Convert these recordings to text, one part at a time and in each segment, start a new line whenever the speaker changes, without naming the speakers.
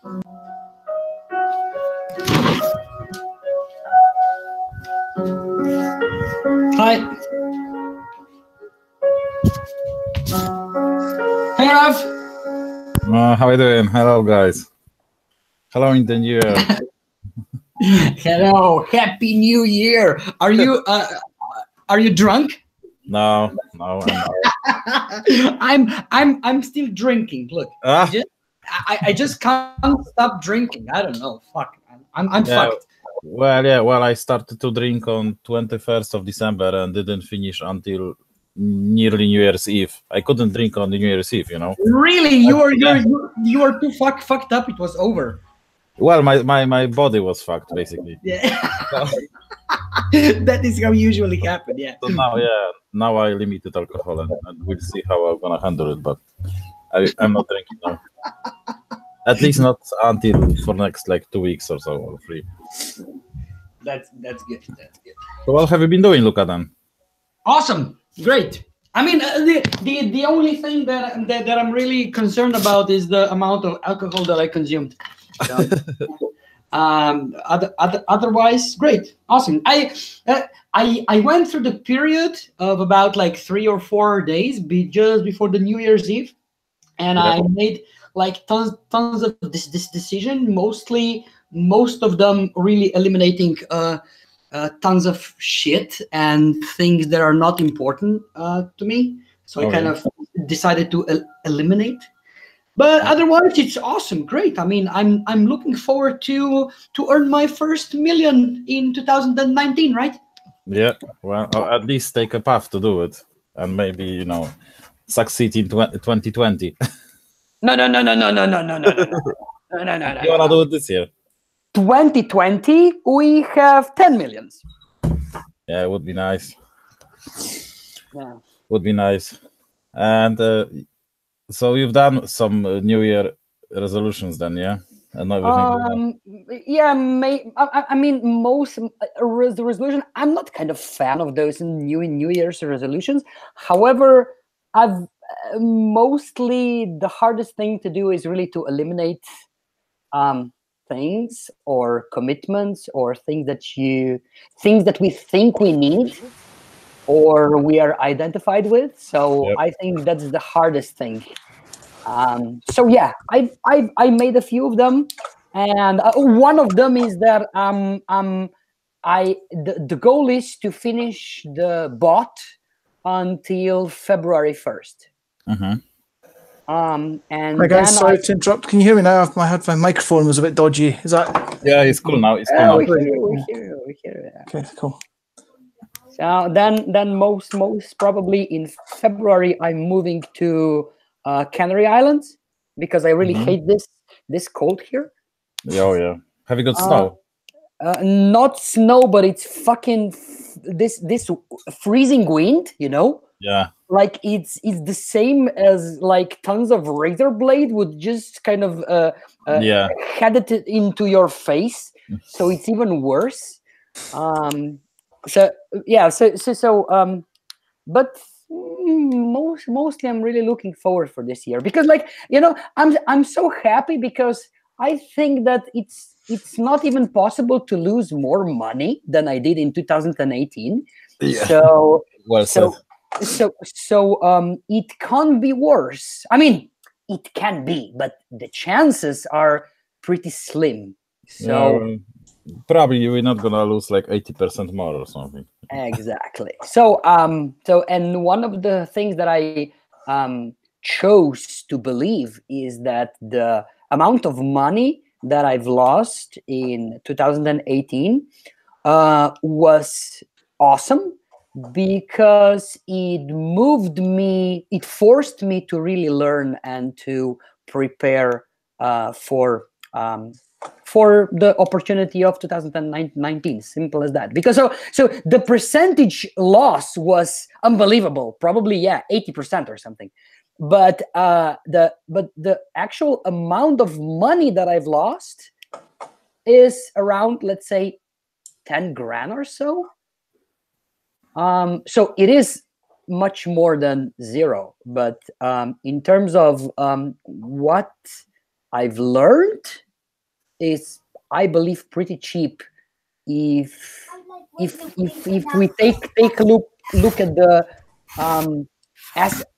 Hi. Hey, Rav.
How are you doing? Hello, guys. Hello in the new year.
Hello. Happy New Year. Are you drunk?
No,
I'm still drinking. Look,
Ah,
I just can't stop drinking. I don't know. Fuck. I'm
yeah.
fucked.
Well, I started to drink on 21st of December and didn't finish until nearly New Year's Eve. I couldn't drink on the New Year's Eve, you know.
Really,
Yeah.
you are too fucked up. It was over.
Well, my body was fucked basically.
Yeah,
So,
that is how usually happen. Yeah.
so now I limited alcohol and we'll see how I'm gonna handle it. But I'm not drinking now. At least not until for next like 2 weeks or so or 3.
That's good. That's good.
So what have you been doing, Luca? Then?
Awesome. Great. I mean, the only thing that I'm really concerned about is the amount of alcohol that I consumed. So, otherwise, great, awesome. I went through the period of about like 3 or 4 days just before the New Year's Eve, and I made like tons of this decision. Most of them really eliminating tons of shit and things that are not important to me. So I kind of decided to eliminate. But otherwise, it's awesome, great. I mean, I'm looking forward to earn my first million in 2019, right?
Yeah, well, or at least take a path to do it, and maybe succeed in 2020.
No.
You wanna do it this year?
2020, we have 10 millions.
Yeah, it would be nice.
Yeah.
Would be nice. And so you've done some New Year resolutions then, yeah? And everything.
Yeah, I mean, most resolution. I'm not kind of fan of those New Year's resolutions. However, I've mostly the hardest thing to do is really to eliminate things or commitments or things that we think we need or we are identified with. So I think that's the hardest thing. So yeah, I made a few of them, and one of them is that the goal is to finish the bot until February 1st. And
hi guys, sorry to interrupt. Can you hear me now? My microphone was a bit dodgy. Is that?
Yeah, it's cool now. It's cool now.
We hear you.
Okay, cool.
So then most probably in February I'm moving to Canary Islands because I really hate this cold here.
Oh yeah. Have you got snow?
Not snow, but it's fucking this freezing wind, you know?
Yeah.
Like it's the same as like tons of razor blade would just kind of head it into your face. So it's even worse. But mostly I'm really looking forward for this year because I'm so happy because I think that it's not even possible to lose more money than I did in 2018.
Yeah.
So
well said.
So it can't be worse. I mean, it can be, but the chances are pretty slim. So
probably you're not gonna lose like 80% more or something.
Exactly. So and one of the things that I chose to believe is that the amount of money that I've lost in 2018 was awesome because it forced me to really learn and to prepare for the opportunity of 2019. Simple as that. Because so the percentage loss was unbelievable. Probably 80% or something. But the actual amount of money that I've lost is around, let's say, 10 grand or so. So it is much more than zero. But in terms of what I've learned is, I believe, pretty cheap if we take a look at the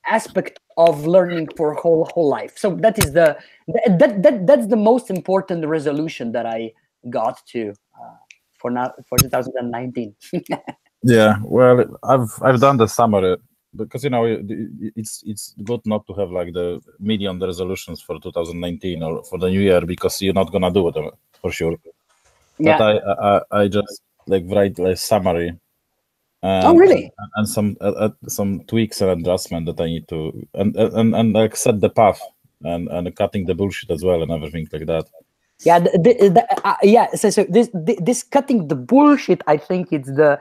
aspect of learning for whole life. So that is that's the most important resolution that I got to for now, for 2019.
Yeah, well, I've done the summary because it's good not to have like the million resolutions for 2019 or for the new year, because you're not gonna do it for sure. But
Yeah.
I just like write like summary.
Oh, really?
And some tweaks and adjustment that I need to and like set the path and cutting the bullshit as well and everything like that.
Yeah, yeah. So this cutting the bullshit, I think it's the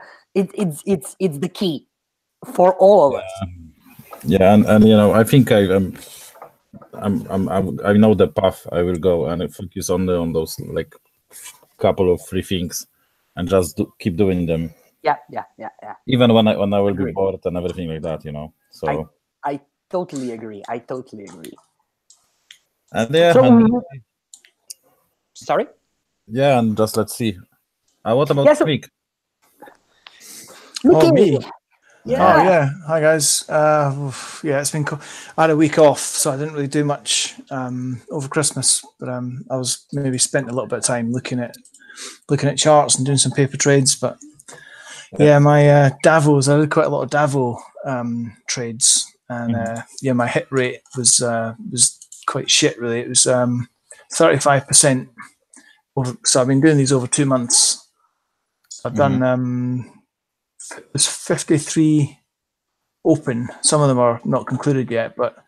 key for all of us.
Yeah, and I think I know the path I will go, and I focus only on those like couple of free things, and just keep doing them.
Yeah.
Even when I will be bored and everything like that, So
I totally agree.
And yeah.
So, sorry.
Yeah, and just let's see. What about Quick?
Oh, me.
Yeah.
Oh, yeah. Hi, guys. Yeah, it's been cool. I had a week off, so I didn't really do much over Christmas. But I was maybe spent a little bit of time looking at charts and doing some paper trades. But yeah, my Davos, I did quite a lot of Davo trades, and yeah, my hit rate was quite shit. Really, it was 35%. So I've been doing these over 2 months. I've done there's 53 open. Some of them are not concluded yet, but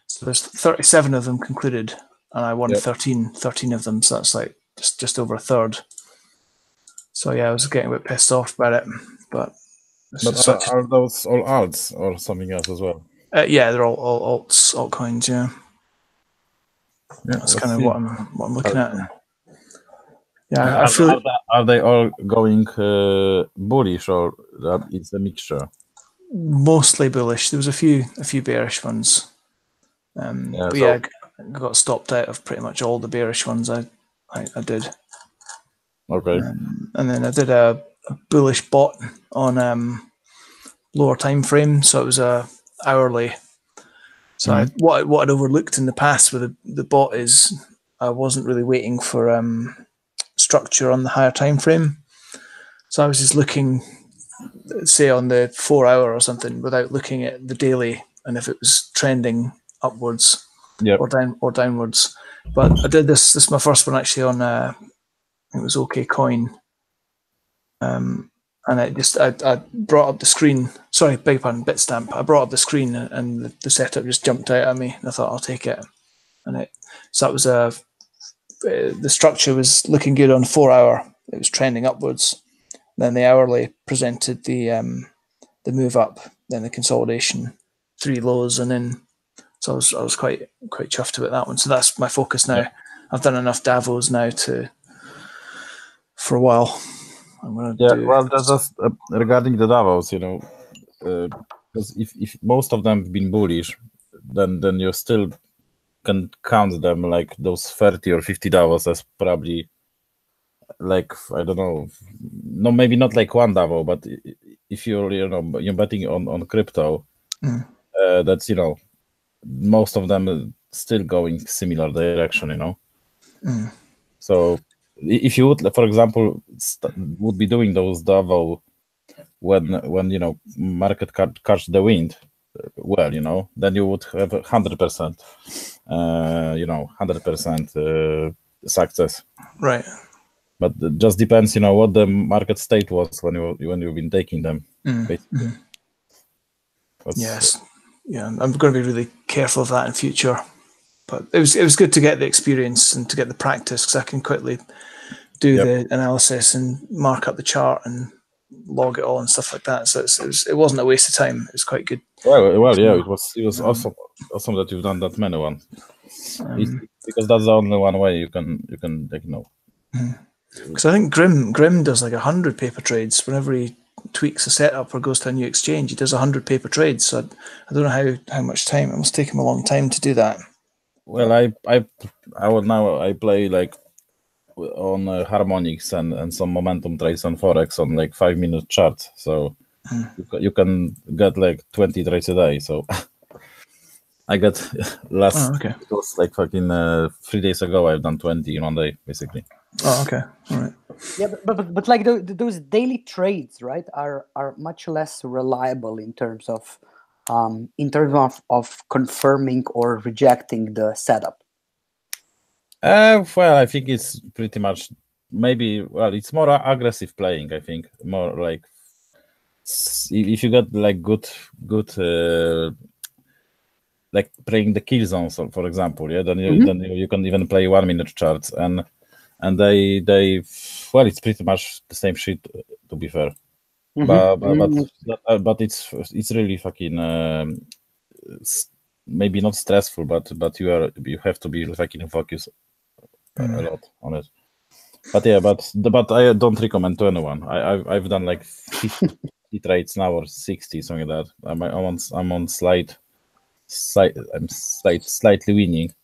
so there's 37 of them concluded, and I won 13 of them. So that's like just over a third. So yeah, I was getting a bit pissed off about it, but
are those all alts or something else as well?
Yeah, they're all altcoins. Yeah, that's kind of what I'm looking at. Yeah, I feel.
Are they all going bullish, or that it's a mixture?
Mostly bullish. There was a few bearish ones. But yeah, I got stopped out of pretty much all the bearish ones I did.
Okay.
And then I did a bullish bot on lower time frame, so it was a hourly. So what I'd overlooked in the past with the bot is I wasn't really waiting for structure on the higher time frame. So I was just looking, say, on the 4 hour or something, without looking at the daily and if it was trending upwards or downwards. But I did this. This is my first one actually on. It was OK Coin, and I brought up the screen. Sorry, beg pardon, Bitstamp. I brought up the screen and the setup just jumped out at me, and I thought I'll take it. And so that was the structure was looking good on 4 hour. It was trending upwards. Then the hourly presented the move up, then the consolidation, 3 lows, and then so I was quite chuffed about that one. So that's my focus now. I've done enough Davos now for a while. I'm gonna
well, just regarding the Davos, because if most of them have been bullish, then you still can count them like those 30 or 50 Davos as probably like, I don't know, no, maybe not like one Davo, but if you're betting on crypto, that's most of them still going similar direction, So if you would, for example, would be doing those Davo when market catch the wind, well, then you would have 100%, 100% success.
Right.
But it just depends, what the market state was when you've been taking them. Basically.
Yes. Yeah, I'm going to be really careful of that in future. But it was good to get the experience and to get the practice, because I can quickly do the analysis and mark up the chart and log it all and stuff like that. So it wasn't a waste of time. It was quite good.
Well, yeah, it was awesome that you've done that many ones, because that's the only one way you can
Because I think Grim does like 100 paper trades whenever he tweaks a setup or goes to a new exchange. He does 100 paper trades. So I don't know how much time. It must take him a long time to do that.
Well, I play like on harmonics and some momentum trades on forex on like 5-minute chart. So you can get like 20 trades a day. So I got last.
Oh, okay.
It was like fucking 3 days ago. I've done 20 in one day, basically.
Oh, okay. All right.
Yeah, but like those daily trades, right, are much less reliable in terms of confirming or rejecting the setup.
Well, I think it's pretty much maybe. Well, it's more aggressive playing. I think more like if you got like good like playing the kill zones, for example, yeah, then you can even play 1-minute charts and they well, it's pretty much the same shit, to be fair. But it's really fucking maybe not stressful, but you have to be fucking focused a lot on it. But yeah, but I don't recommend to anyone. I've done like 50 trades now or 60, something like that. I'm on I'm slightly winning,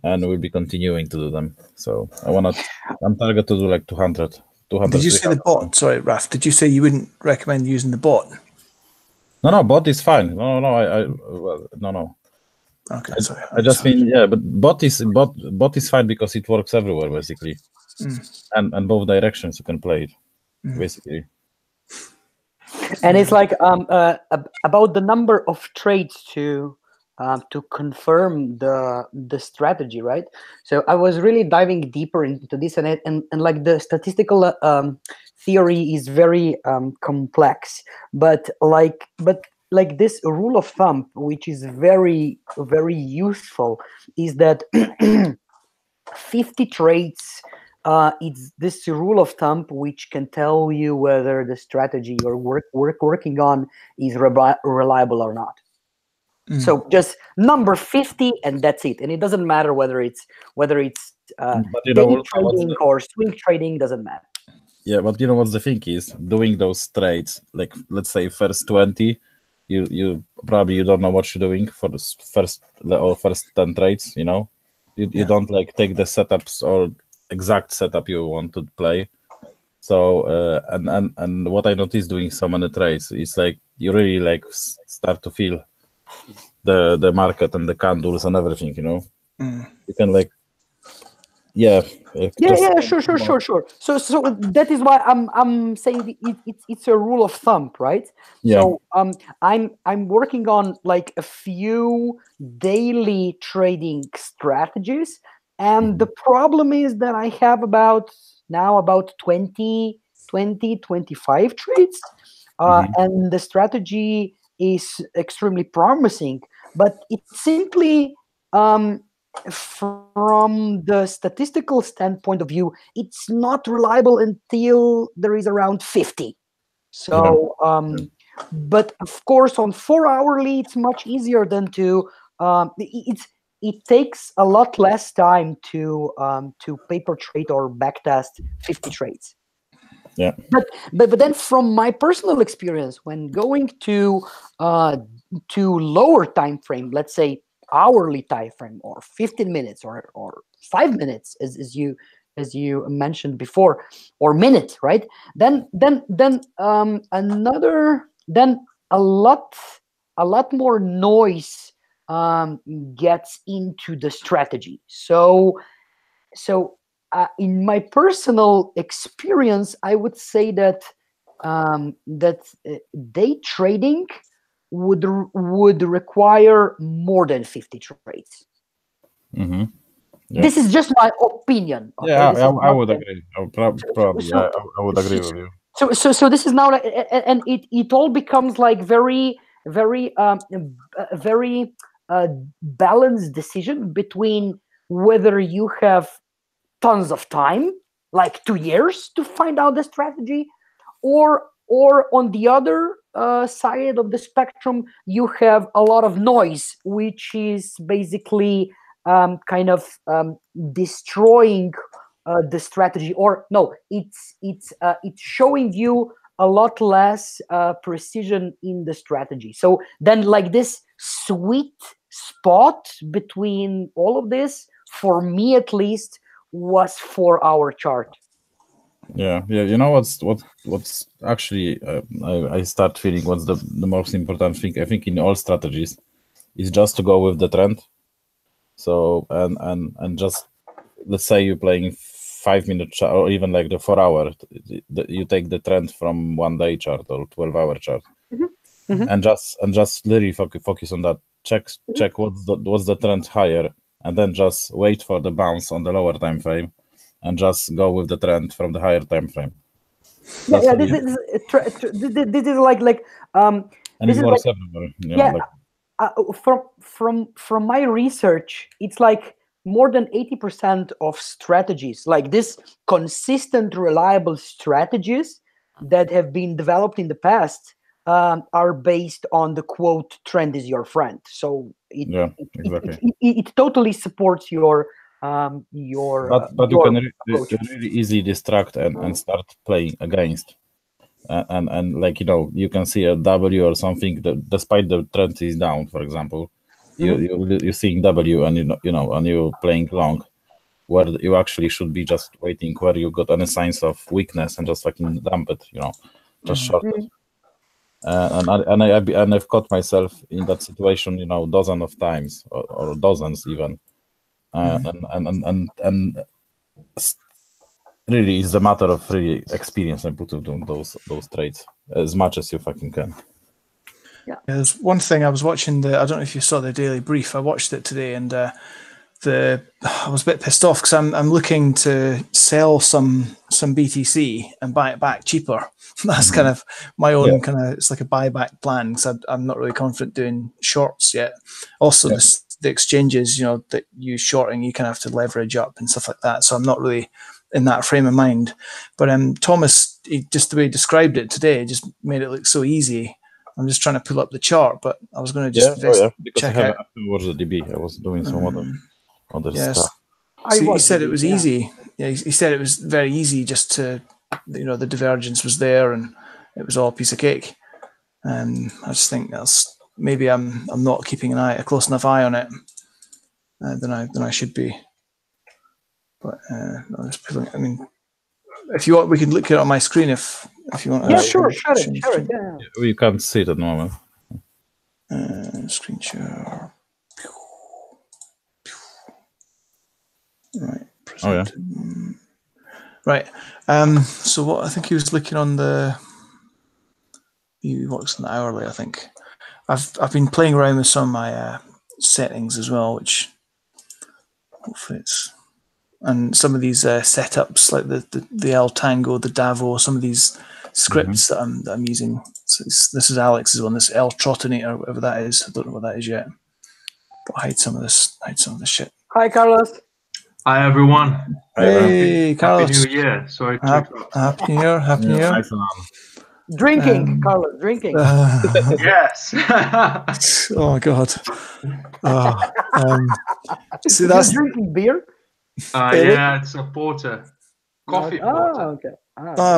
and we'll be continuing to do them. So I'm target to do like 200.
Did you say the bot? Sorry, Raf. Did you say you wouldn't recommend using the bot?
No, bot is fine. No.
Okay, sorry.
I just mean, yeah, but bot is fine because it works everywhere basically, and both directions you can play it basically.
And it's like about the number of trades to confirm the strategy, right? So I was really diving deeper into this, and like the statistical theory is very complex, but like this rule of thumb, which is very, very useful, is that 50 trades. It's this rule of thumb which can tell you whether the strategy you're working on is reliable or not. So just number 50, and that's it. And it doesn't matter whether it's day trading or swing trading, doesn't matter.
Yeah, but you know what the thing is? Doing those trades, like let's say first 20, you probably don't know what you're doing for the first 10 trades. You know, you don't like take the setups or exact setup you want to play. So and what I noticed doing so many trades is like you really like start to feel the market and the candles and everything, you know. You can like sure.
So that is why I'm saying it's a rule of thumb, right?
Yeah.
So I'm working on like a few daily trading strategies, and the problem is that I have about 20, 25 trades, and the strategy is extremely promising, but it's simply from the statistical standpoint of view, it's not reliable until there is around 50. So, but of course, on 4-hourly, it's much easier than to. It takes a lot less time to paper trade or backtest 50 trades.
Yeah.
But then, from my personal experience, when going to lower time frame, let's say hourly time frame or 15 minutes or 5 minutes, as you mentioned before, or minute, right? Then a lot more noise gets into the strategy. So in my personal experience, I would say that day trading would require more than 50 trades.
Yeah.
This is just my opinion. Okay?
Yeah, I would agree. Probably, I would agree with you.
So this is now, and it all becomes like very balanced decision between whether you have tons of time, like 2 years, to find out the strategy, or on the other side of the spectrum, you have a lot of noise, which is basically kind of destroying the strategy, or no, it's showing you a lot less precision in the strategy. So then, like, this sweet spot between all of this, for me at least, was 4-hour chart.
Yeah. You know what's actually I start feeling what's the most important thing. I think in all strategies is just to go with the trend. So and just let's say you're playing 5-minute chart or even like the 4-hour. You take the trend from 1-day chart or 12-hour chart, and just literally focus on that. Check what's the trend higher, and then just wait for the bounce on the lower time frame, and just go with the trend from the higher time frame.
Yeah, this is like
and
this
it
is
works
like,
everywhere.
from my research, it's like more than 80% of strategies, like this consistent, reliable strategies that have been developed in the past, are based on the quote "trend is your friend." So it totally supports your
but you can really easily distract and start playing against. And like you can see a W or something that despite the trend is down, for example, you're seeing W and and you're playing long, where you actually should be just waiting where you got any signs of weakness and just fucking dump it, just short it. And I've caught myself in that situation, dozens of times or dozens even, and really, it's a matter of really experience and put doing those trades as much as you fucking can.
Yeah, there's one thing I was watching. I don't know if you saw the Daily Brief. I watched it today, and I was a bit pissed off because I'm looking to sell some BTC and buy it back cheaper. That's kind of my own kind of. It's like a buyback plan because I'm not really confident doing shorts yet. Also, the exchanges, that use shorting, you kind of have to leverage up and stuff like that. So I'm not really in that frame of mind. But Thomas, just the way he described it today, just made it look so easy. I'm just trying to pull up the chart, but I was going to just check out.
Towards the DB, I was doing some other stuff.
So he said it was easy. Yeah, he said it was very easy. Just to, the divergence was there, and it was all a piece of cake. And I just think that's maybe I'm not keeping a close enough eye on it than I should be. But I'm just pulling. I mean, if you want, we can look at it on my screen if you want.
Yeah, sure, share it. Yeah.
We can't see it at the moment.
Screen share. Right.
Presented.
Oh yeah. Right. So what I think he was looking on he works on the hourly. I think I've been playing around with some of my settings as well, which hopefully it's. And some of these setups, like the El Tango, the Davo, some of these scripts that I'm using. So this is Alex's one, this El Trottinator, whatever that is. I don't know what that is yet. But hide some of this shit.
Hi, Carlos.
Hi, everyone.
Hey, Carlos.
Happy New Year. Sorry.
Happy New Year. Happy New Year.
Nice.
Drinking, Carlos. Drinking.
Yes.
Oh my God. See, that's
drinking beer.
Yeah, it's a porter, coffee porter.
Okay.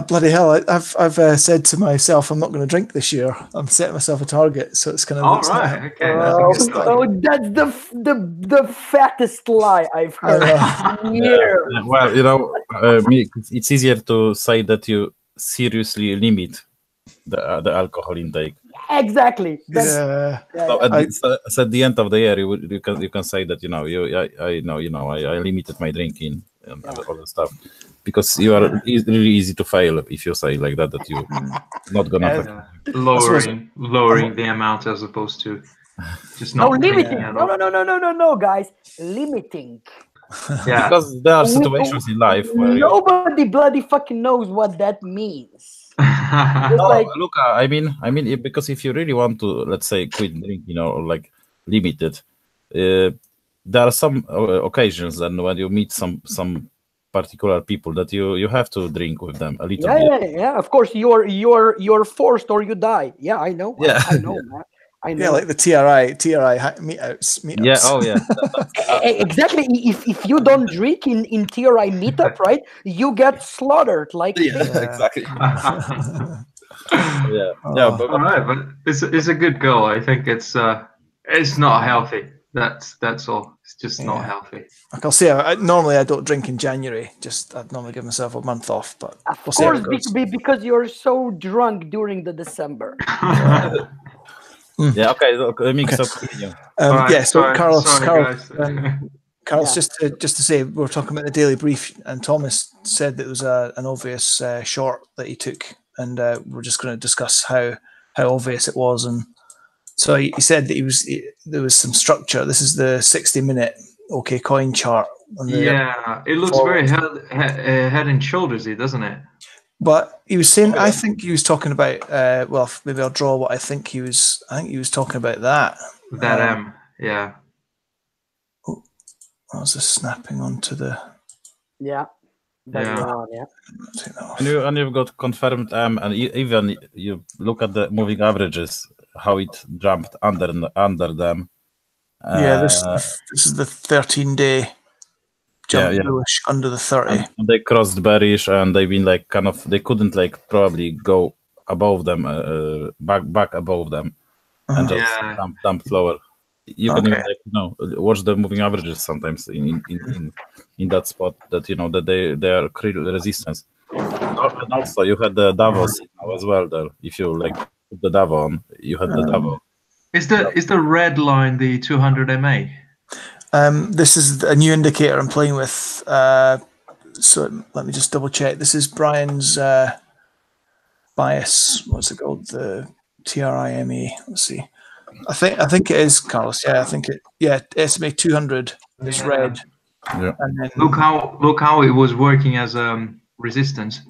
Bloody hell! I've said to myself, I'm not going to drink this year. I'm setting myself a target, so it's kind of.
All right. Okay.
That's the fattest lie I've heard.
Well, it's easier to say that you seriously limit the alcohol intake.
Exactly.
So at the end of the year, you can say that I limited my drinking and all that stuff, because you are really easy to fail if you say like that you're not gonna
lowering the amount as opposed to just not
limiting. No, guys, limiting.
Yeah,
because there are situations in life where
nobody bloody fucking knows what that means.
Look, I mean, because if you really want to, let's say, quit drinking or like limit it, there are some occasions then when you meet some particular people that you have to drink with them a little bit.
Yeah. Of course, you're forced or you die. Yeah, I know.
Yeah,
I know. Man. I know.
Yeah, like the TRI meetups.
Yeah, oh yeah.
Exactly. If you don't drink in TRI meetup, right, you get slaughtered. Like
exactly. But
all right, but it's a good goal. I think it's not healthy. That's all. It's just not healthy.
Like I'll say, normally I don't drink in January. I'd normally give myself a month off, but
Of course, because you're so drunk during the December.
Yeah, okay, look, mix up.
Yeah, so
sorry,
Carlos,
guys.
Carlos, just to say, we're talking about the daily brief, and Thomas said that it was an obvious short that he took, and we're just going to discuss how obvious it was. And so he said that there was some structure. This is the 60-minute OK Coin chart.
Yeah, it looks very head and shoulders, doesn't it?
But he was saying, I think he was talking about. Well, maybe I'll draw what I think he was. I think he was talking about that.
That yeah.
Oh, I was just snapping onto the.
Yeah.
Yeah.
And you've got confirmed M, and even you look at the moving averages, how it jumped under them.
Yeah, this is the 13-day jump bullish under the 30.
And they crossed bearish, and they've been like they couldn't like probably go above them, back above them, and just dump lower. You can even watch the moving averages sometimes in that spot that that they are creating resistance. And also you had the Davos signal as well there. If you like put the Davo on, you had the Davo.
Is the red line the 200 MA?
This is a new indicator I'm playing with. So let me just double check. This is Brian's bias. What's it called? The TRIME. Let's see. I think it is, Carlos. Yeah, I think it. Yeah, SMA 200 is red.
Yeah.
And then
look how it was working as resistance.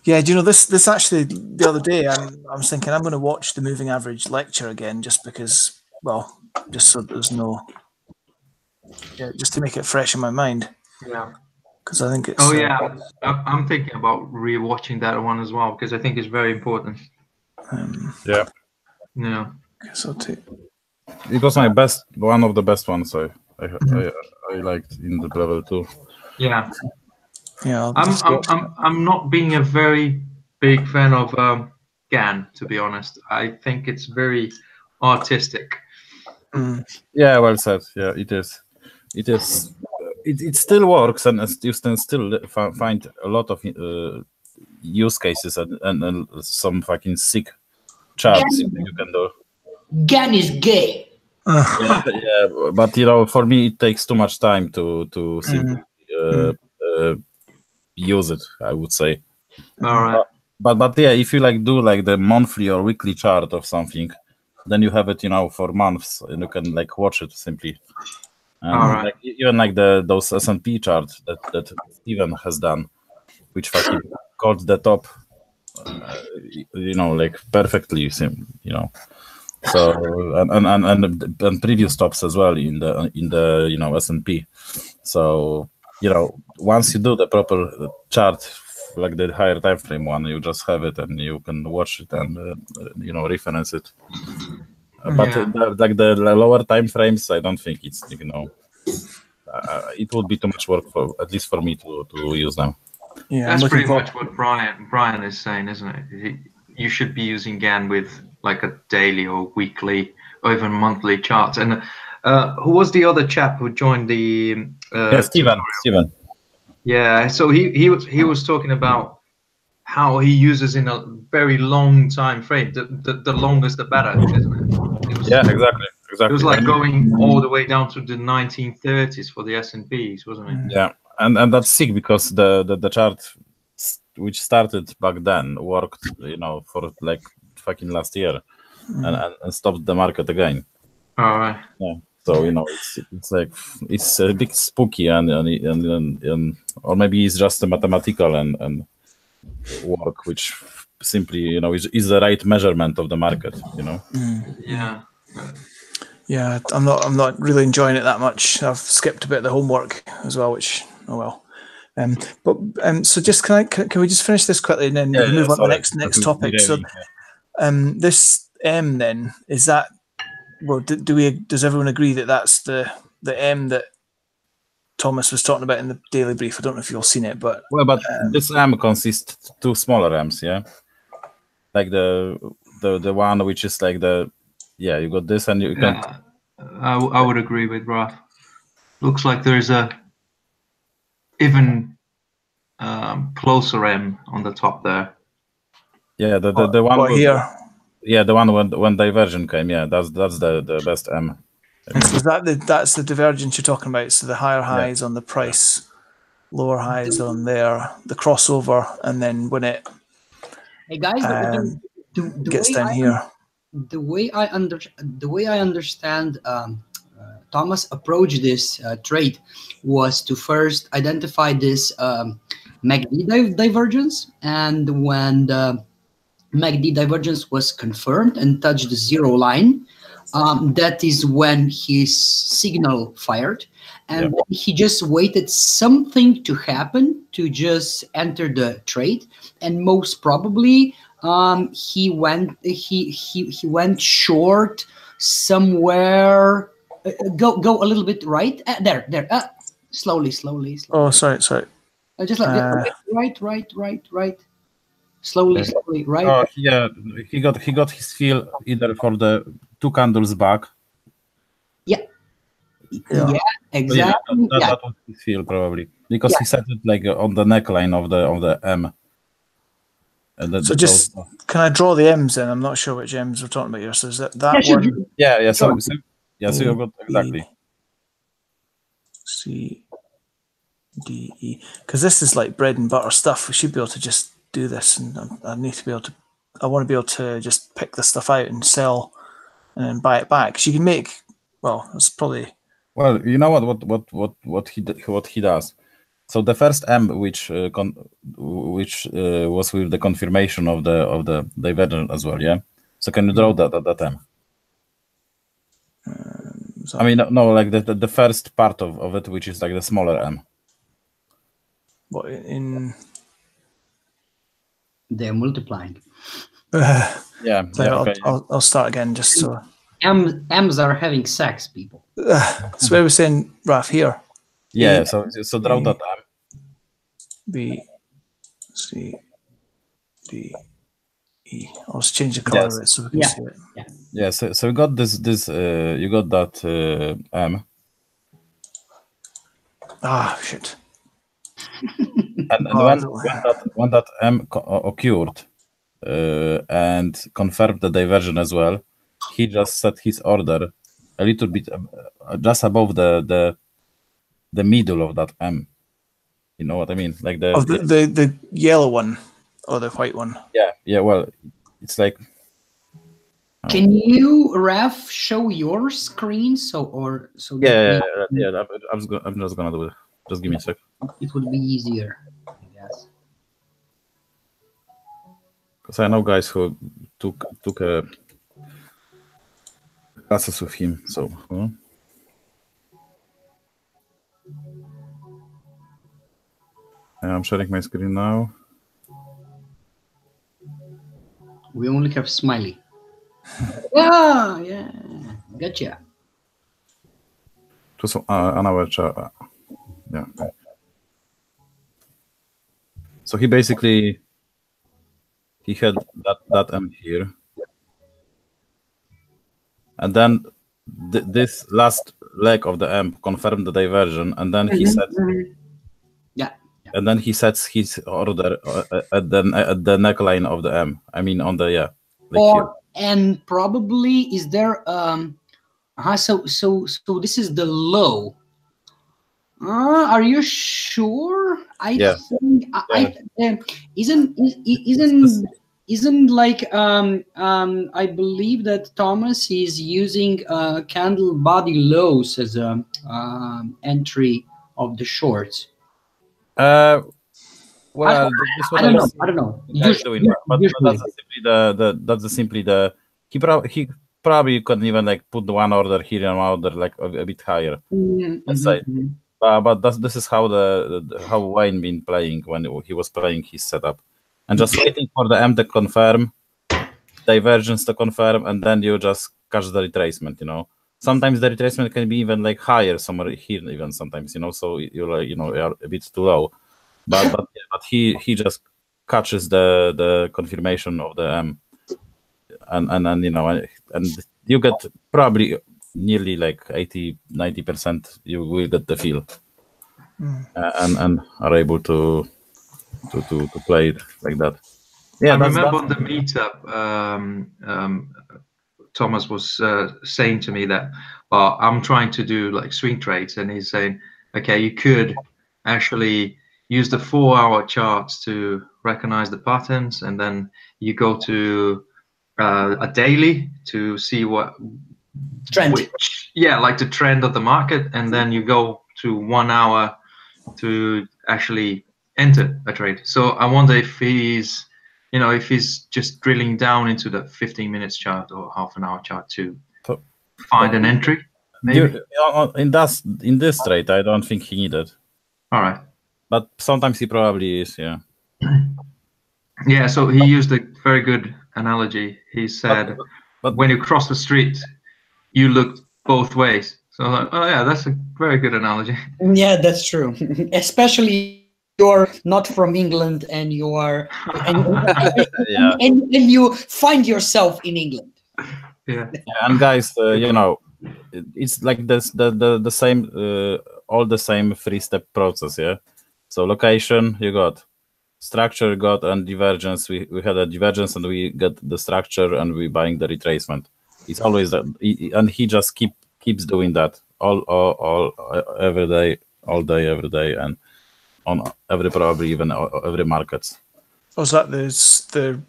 Yeah, do you know this actually the other day I was thinking I'm going to watch the moving average lecture again just because, well, just so there's no, just to make it fresh in my mind.
Yeah.
Because I think it's.
Oh yeah, I'm thinking about rewatching that one as well because I think it's very important.
Yeah.
Yeah.
Guess I'll take.
It was one of the best ones I liked in the level 2.
Yeah.
Yeah.
I'm not being a very big fan of GAN, to be honest. I think it's very artistic.
Yeah, well said. Yeah, it is. It still works, and you can still find a lot of use cases and some fucking sick charts you can do.
GAN is gay.
Yeah, but for me it takes too much time to simply use it, I would say.
All right.
But yeah, if you do the monthly or weekly chart of something, then you have it for months, and you can watch it simply.
All right.
Even those S&P charts that Steven has done, which fucking caught the top, perfectly, So and previous tops as well in the S&P. So once you do the proper chart, like the higher time frame one, you just have it and you can watch it and reference it. But the lower time frames, I don't think it's it would be too much work at least for me to use them.
Yeah,
that's pretty much what Brian is saying, isn't it? You should be using GAN with a daily or weekly or even monthly charts. And who was the other chap who joined the?
Steven.
Yeah, so he was talking about how he uses in a very long time frame. The longest, the better, isn't it?
Exactly.
It was going all the way down to the 1930s for the S&Ps, wasn't it?
Yeah, and that's sick because the chart which started back then worked, for fucking last year, and stopped the market again.
All right.
Yeah. So it's a bit spooky and or maybe it's just a mathematical and work which simply is the right measurement of the market.
Yeah.
Yeah, I'm not really enjoying it that much. I've skipped a bit of the homework as well, which well. So just can we just finish this quickly and then move on to the next topic? So, this M then is that. Well, does everyone agree that that's the M that Thomas was talking about in the daily brief? I don't know if you've all seen it, but
this M consists two smaller M's, yeah. Like the one which is you got this and you can
I would agree with Raf. Looks like there's a even closer M on the top there.
Yeah, the one
What here?
Yeah, the one when diversion came. Yeah, that's the best M.
So that's the divergence you're talking about. So the higher highs on the price, lower highs on there, the crossover, and then when it
Hey guys, the
gets
way
down here.
The way I understand Thomas approached this trade was to first identify this MACD divergence, and when the MACD divergence was confirmed and touched the zero line, that is when his signal fired, and then he just waited something to happen to just enter the trade, and most probably he went short somewhere. Go a little bit right there. Slowly.
Oh, sorry.
Just like right. Slowly, right.
Oh, yeah, he got his feel either for the 2 candles back.
Yeah, exactly.
Yeah, that was his feel probably because he set it like on the neckline of the M.
So just can I draw the M's then? I'm not sure which M's we're talking about here. So is that
sure.
one?
Yeah. So you've got exactly
C, D, E. Because this is like bread and butter stuff. We should be able to just do this, and I need to be able to. I want to be able to just pick this stuff out and sell, and then buy it back. Because you can make. Well, it's probably.
Well, you know what he does. So the first M, which was with the confirmation of the divergence as well, yeah. So can you draw that M? I mean, no, like the first part of it, which is like the smaller M.
What in?
They're multiplying.
Yeah. Okay.
I'll start again just so.
M's are having sex, people.
So I was saying, Raf, here.
Yeah. So draw that M.
B, C, D, E. I'll just change the color of it so we can see it.
Yeah. So we got this. You got that M.
Ah, shit.
And when that M occurred and confirmed the diversion as well, he just set his order a little bit just above the middle of that M. You know what I mean? Like
the yellow one or the white one.
Yeah. Well, it's like.
Can you, Raf, show your screen
Yeah. I'm just gonna do it. Just give me a sec.
It would be easier, I guess.
Because I know guys who took classes with him. So. I'm sharing my screen now.
We only have Smiley. Yeah. Gotcha.
To są another chart. Yeah. So he basically had that M here, and then this last leg of the M confirmed the diversion, and then he said, and then he sets his order at the neckline of the M. I mean on the
and probably is there so this is the low. Are you sure? I think isn't like I believe that Thomas is using candle body lows as a entry of the shorts.
Well,
I don't know.
That's simply the he probably couldn't even like put one order here and one order like a bit higher. Let's say. But this is how how Wayne been playing when he was playing his setup, and just waiting for the M to confirm, divergence to confirm, and then you just catch the retracement. You know, sometimes the retracement can be even like higher somewhere here, even sometimes. You know, so you're you're a bit too low, but he just catches the confirmation of the M, and you get probably nearly like 80-90% you will get the feel, and are able to play it like that. Yeah,
I
that's
remember on the meetup, Thomas was saying to me that, well, I'm trying to do like swing trades, and he's saying, okay, you could actually use the 4-hour charts to recognize the patterns, and then you go to a daily to see what
Trend.
like the trend of the market, and then you go to 1 hour to actually enter a trade. So I wonder if he's, if he's just drilling down into the 15 minutes chart or half an hour chart to find an entry. Maybe.
In this trade, I don't think he needed.
All right.
But sometimes he probably is, yeah.
Yeah, so he used a very good analogy. He said,
but
when you cross the street, you look both ways. So, oh yeah, that's a very good analogy.
Yeah, that's true. Especially you're not from England and you are,
yeah.
and you find yourself in England.
Yeah.
And guys, it's like this the same all the same 3-step process, yeah. So location you got, structure you got, and divergence. We had a divergence and we get the structure and we buying the retracement. It's always that, and he just keeps doing that all every day, all day, every day, and on every probably even every markets.
Was that the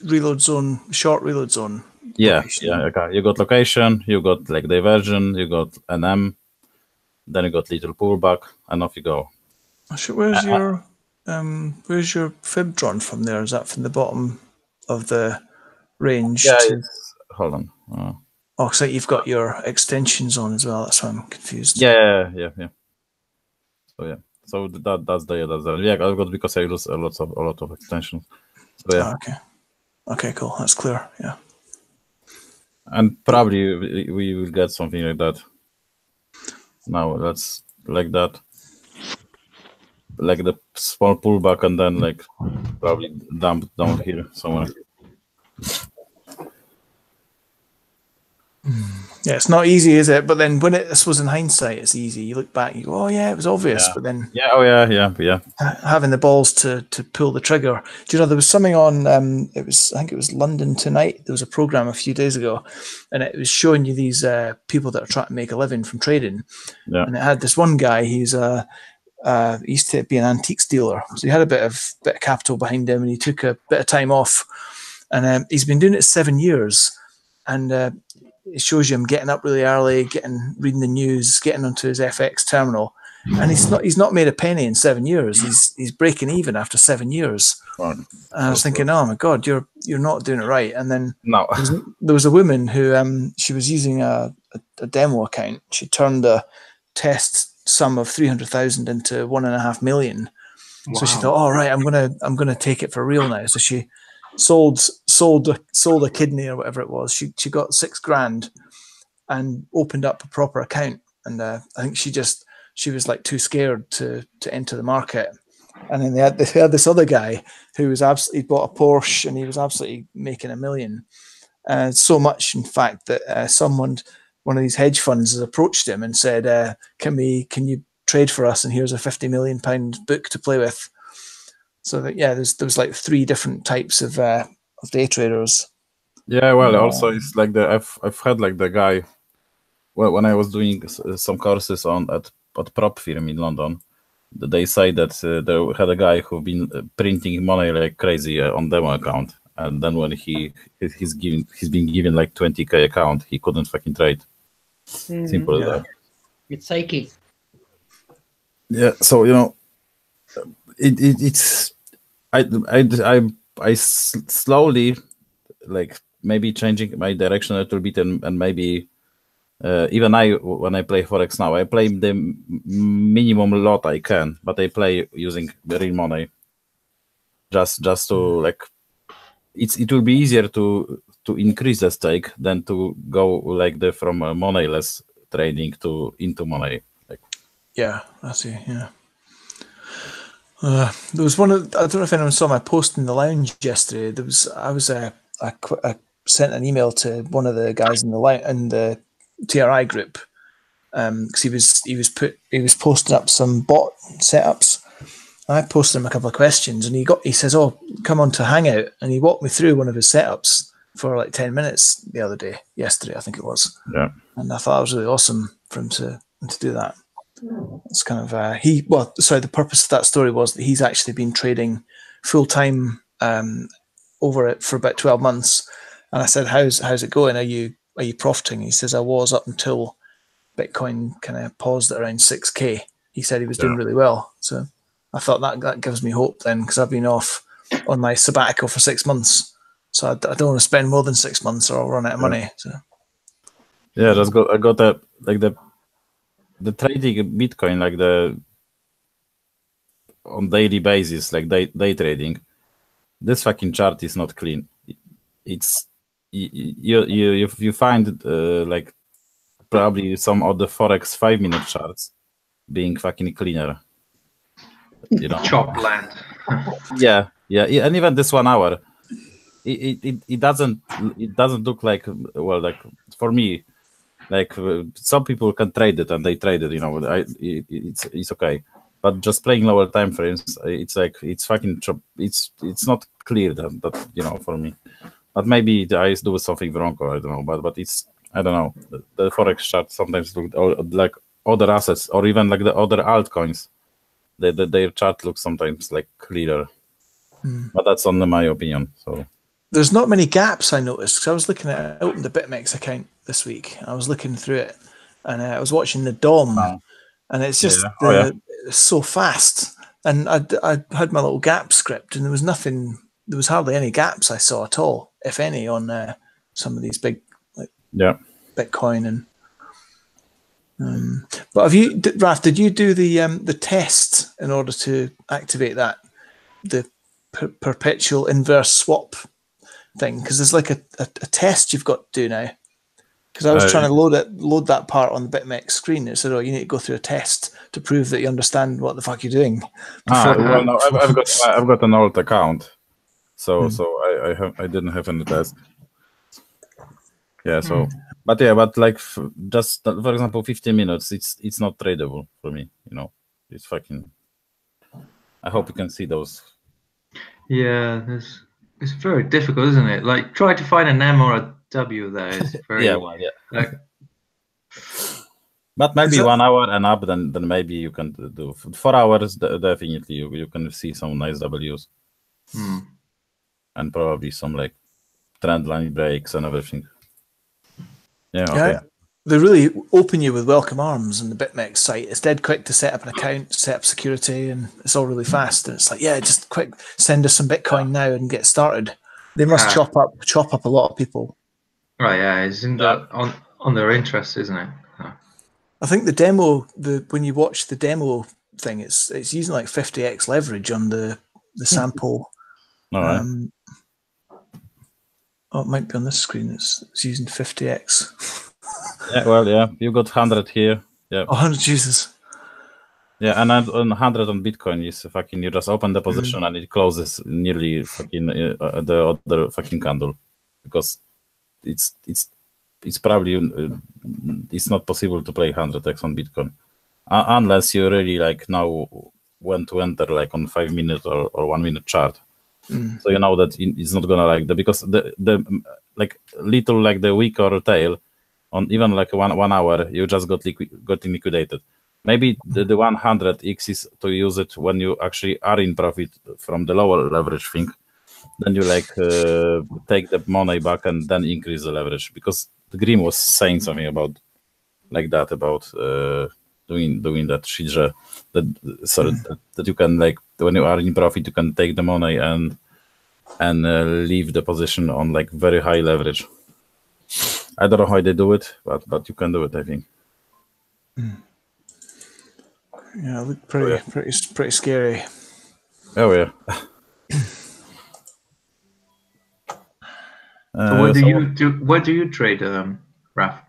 reload zone, short reload zone?
Yeah, yeah. Okay. You got location, you got like diversion, you got NM, then you got little pullback, and off you go.
Where's your fib drawn from there? Is that from the bottom of the range?
Yeah. Hold on.
Oh, so you've got your extensions on as well. That's why I'm confused.
Yeah. So yeah. So that's the yeah. I got, because I use a lot of extensions. So yeah.
Oh, okay, cool. That's clear. Yeah.
And probably we will get something like that. Now let's like that, like the small pullback, and then like probably dump down here somewhere.
Yeah, it's not easy, is it? But then when this was in hindsight, it's easy. You look back, you go, "Oh yeah, it was obvious."
Yeah.
But then,
yeah.
Having the balls to pull the trigger. Do you know there was something on? I think it was London Tonight. There was a program a few days ago, and it was showing you these people that are trying to make a living from trading.
Yeah.
And it had this one guy. He used to be an antiques dealer, so he had a bit of capital behind him, and he took a bit of time off, and he's been doing it 7 years, and it shows you him getting up really early, reading the news, getting onto his FX terminal, and he's not made a penny in 7 years. He's breaking even after 7 years. And I was thinking, oh my God, you're not doing it right. And then there was a woman who she was using a demo account. She turned a test sum of 300,000 into 1.5 million. Wow. So she thought, all right, I'm gonna take it for real now. So she sold a kidney or whatever it was. She got $6,000 and opened up a proper account. And I think she was like too scared to enter the market. And then they had this other guy who was absolutely bought a Porsche, and he was absolutely making $1 million. So much, in fact, that one of these hedge funds has approached him and said, "Can you trade for us? And here's a £50 million book to play with." So that, yeah, there was like 3 different types of day traders.
Yeah, well, also it's like I've had like the guy. Well, when I was doing some courses at prop firm in London, they say that they had a guy who been printing money like crazy on demo account, and then when he's been given like 20k account, he couldn't fucking trade. Simple as that.
It's psyche.
Yeah, so it's I slowly like maybe changing my direction a little bit, and maybe even when I play Forex now, I play the minimum lot I can, but I play using real money. Just to like, it will be easier to increase the stake than to go like from moneyless trading into money. Like,
yeah, I see. Yeah. There was I don't know if anyone saw my post in the lounge yesterday. I sent an email to one of the guys in the TRI group because he was posting up some bot setups. I posted him a couple of questions, and he says, "Oh, come on to Hangout," and he walked me through one of his setups for like 10 minutes yesterday, I think it was.
Yeah.
And I thought it was really awesome for him to do that. It's kind of the purpose of that story was that he's actually been trading full time over it for about 12 months. And I said, how's it going? Are you profiting? He says, I was up until Bitcoin kind of paused at around 6K. He said he was doing really well. So I thought that gives me hope then, because I've been off on my sabbatical for 6 months. So I don't want to spend more than 6 months or I'll run out of money. So
yeah, I got the trading Bitcoin, like on daily basis, like day trading. This fucking chart is not clean. It's you find like probably some of the Forex 5-minute charts being fucking cleaner. You know,
Chop land.
yeah, and even this 1 hour, it doesn't look like, well, like for me, like some people can trade it and they trade it, you know. It's okay, but just playing lower time frames, it's like it's fucking it's not clear that you know, for me. But maybe I do something wrong, or I don't know. But it's, I don't know. The Forex chart sometimes look like other assets, or even like the other altcoins. Their chart looks sometimes like clearer. But that's only my opinion. So
there's not many gaps, I noticed, because I was looking at, I opened the BitMEX account this week. I was looking through it, and I was watching the DOM, and it's just it's so fast. And I had my little gap script, and there was hardly any gaps I saw at all, if any, on some of these big, like Bitcoin and. But have you, Raf? Did you do the test in order to activate the perpetual inverse swap thing? Because there's like a test you've got to do now. Because I was trying to load that part on the BitMEX screen. It said, "Oh, you need to go through a test to prove that you understand what the fuck you're doing."
Well, no, I've got an old account, so I didn't have any test. Yeah, so but like just for example, 15 minutes, it's not tradable for me. You know, it's fucking. I hope you can see those.
Yeah, it's very difficult, isn't it? Like, try to find an M or a W there is very like.
But maybe 1 hour and up, then maybe you can do 4 hours. Definitely, you can see some nice Ws, and probably some like trend line breaks and everything. Yeah, okay.
Yeah, they really open you with welcome arms on the BitMEX site. It's dead quick to set up an account, set up security, and it's all really fast. And it's like, yeah, just quick, send us some Bitcoin now and get started. They must chop up a lot of people.
Right, yeah, it's in on their interests, isn't it?
I think the demo, when you watch the demo thing, it's using like 50x leverage on the sample.
All right.
Oh, it might be on this screen. It's using 50x.
Yeah, well, yeah, you got 100 here. Yeah.
100, Jesus.
Yeah, and on 100 on Bitcoin is fucking, you just open the position and it closes nearly fucking the other fucking candle, because it's probably it's not possible to play 100x on Bitcoin unless you really like know when to enter, like on 5-minute or 1-minute chart. So you know that it's not gonna like because the like little like the wick or tail on even like 1 hour, you just got liquidated. Maybe the 100x is to use it when you actually are in profit from the lower leverage thing. Then you like take the money back and then increase the leverage, because the Grim was saying something about like that, about doing that shit that you can, like, when you are in profit, you can take the money and leave the position on like very high leverage. I don't know how they do it, but you can do it, I think.
Yeah, look pretty scary.
Oh yeah.
Where do you trade, Raf?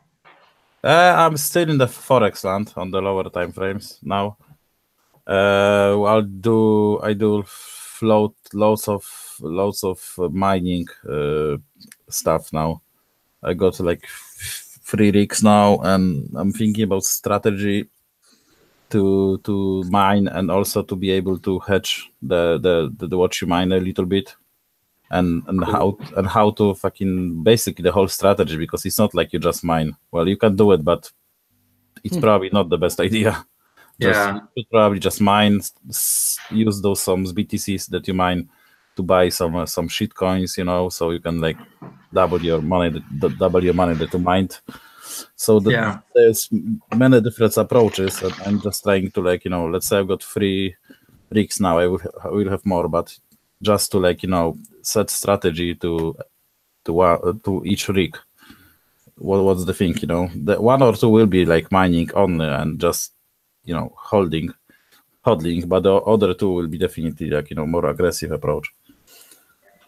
I'm still in the Forex land on the lower time frames now. I do float loads of mining stuff now. I got like 3 rigs now, and I'm thinking about strategy to mine and also to be able to hedge the what you mine a little bit, and how to fucking basically the whole strategy, because it's not like you just mine. Well, you can do it, but it's probably not the best idea. You should probably just mine, use those some BTCs that you mine to buy some shit coins, so you can like double your money that you mined. So there's many different approaches, and I'm just trying to let's say I've got 3 rigs now. I will have more, but just to set strategy to each rig. What's the thing? The 1 or 2 will be like mining only and just hodling, but the other 2 will be definitely more aggressive approach.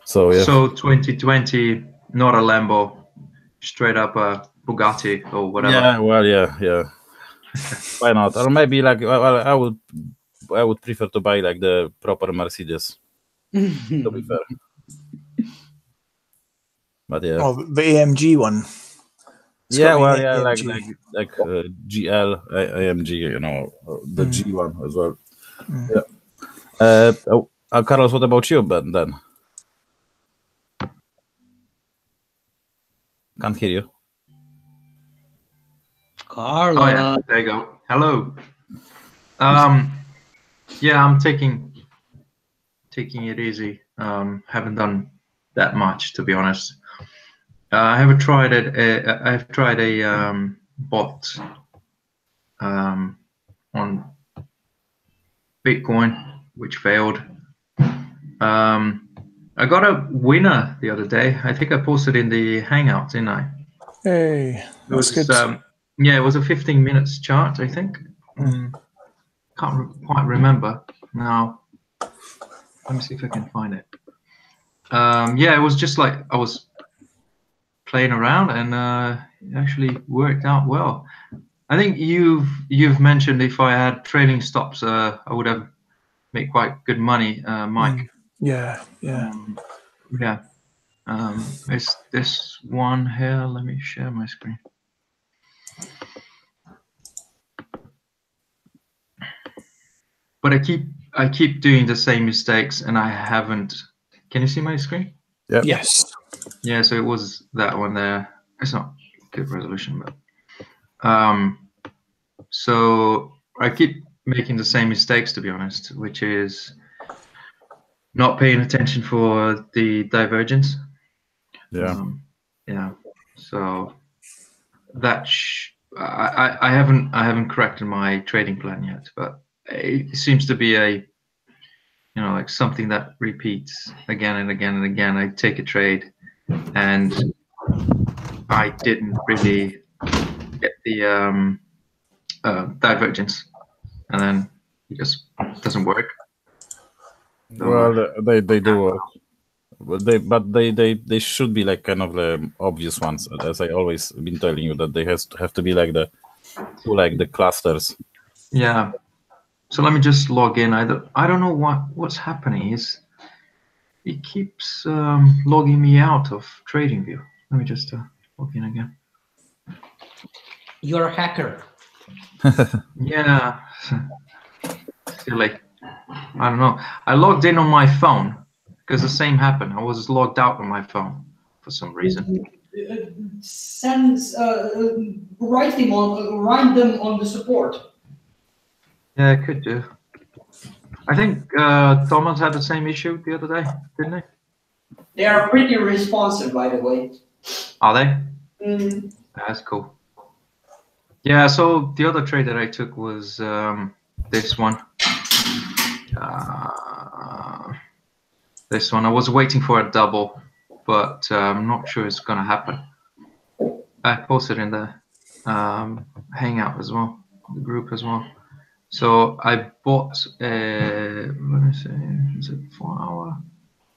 So yeah.
So 2020, not a Lambo, straight up a Bugatti or whatever.
Yeah, well, yeah. Why not? Or maybe I would prefer to buy like the proper Mercedes. To be fair. But yeah.
Oh, the AMG one.
Like GL AMG, the G one as well. Yeah. Carlos, what about you, Ben? Then can't hear you.
Carlos.
Oh yeah, there you go. Hello. Yeah, I'm taking it easy. Haven't done that much, to be honest. I haven't tried it. I've tried a bot on Bitcoin, which failed. I got a winner the other day. I think I posted in the Hangout, didn't I?
Hey, that's good.
Yeah, it was a 15 minutes chart, I think. Can't quite remember now. Let me see if I can find it. Yeah, it was just like I was playing around, and it actually worked out well. I think you've mentioned if I had trading stops, I would have made quite good money, Mike.
Yeah.
It's this one here. Let me share my screen. But I keep doing the same mistakes, and I haven't. Can you see my screen?
Yeah.
Yes.
Yeah. So it was that one there. It's not good resolution, but so I keep making the same mistakes, to be honest, which is not paying attention for the divergence.
Yeah.
Yeah. So that I haven't corrected my trading plan yet, but it seems to be a like something that repeats again and again and again. I take a trade, and I didn't really get the divergence, and then it just doesn't work. So,
well, they do work. But they should be like kind of the obvious ones, as I always been telling you, that they have to be like the clusters.
Yeah. So let me just log in. I don't know what's happening. It keeps logging me out of TradingView. Let me just log in again.
You're a hacker.
Yeah. Silly. I don't know. I logged in on my phone because the same happened. I was logged out on my phone for some reason.
Write them on the support.
Yeah, I could do. I think Thomas had the same issue the other day, didn't he?
They are pretty responsive, by the way.
Are they? That's cool. Yeah, so the other trade that I took was this one. This one. I was waiting for a double, but I'm not sure it's going to happen. I posted in the Hangout as well, the group as well. So I bought, let me see, is it 4 hour?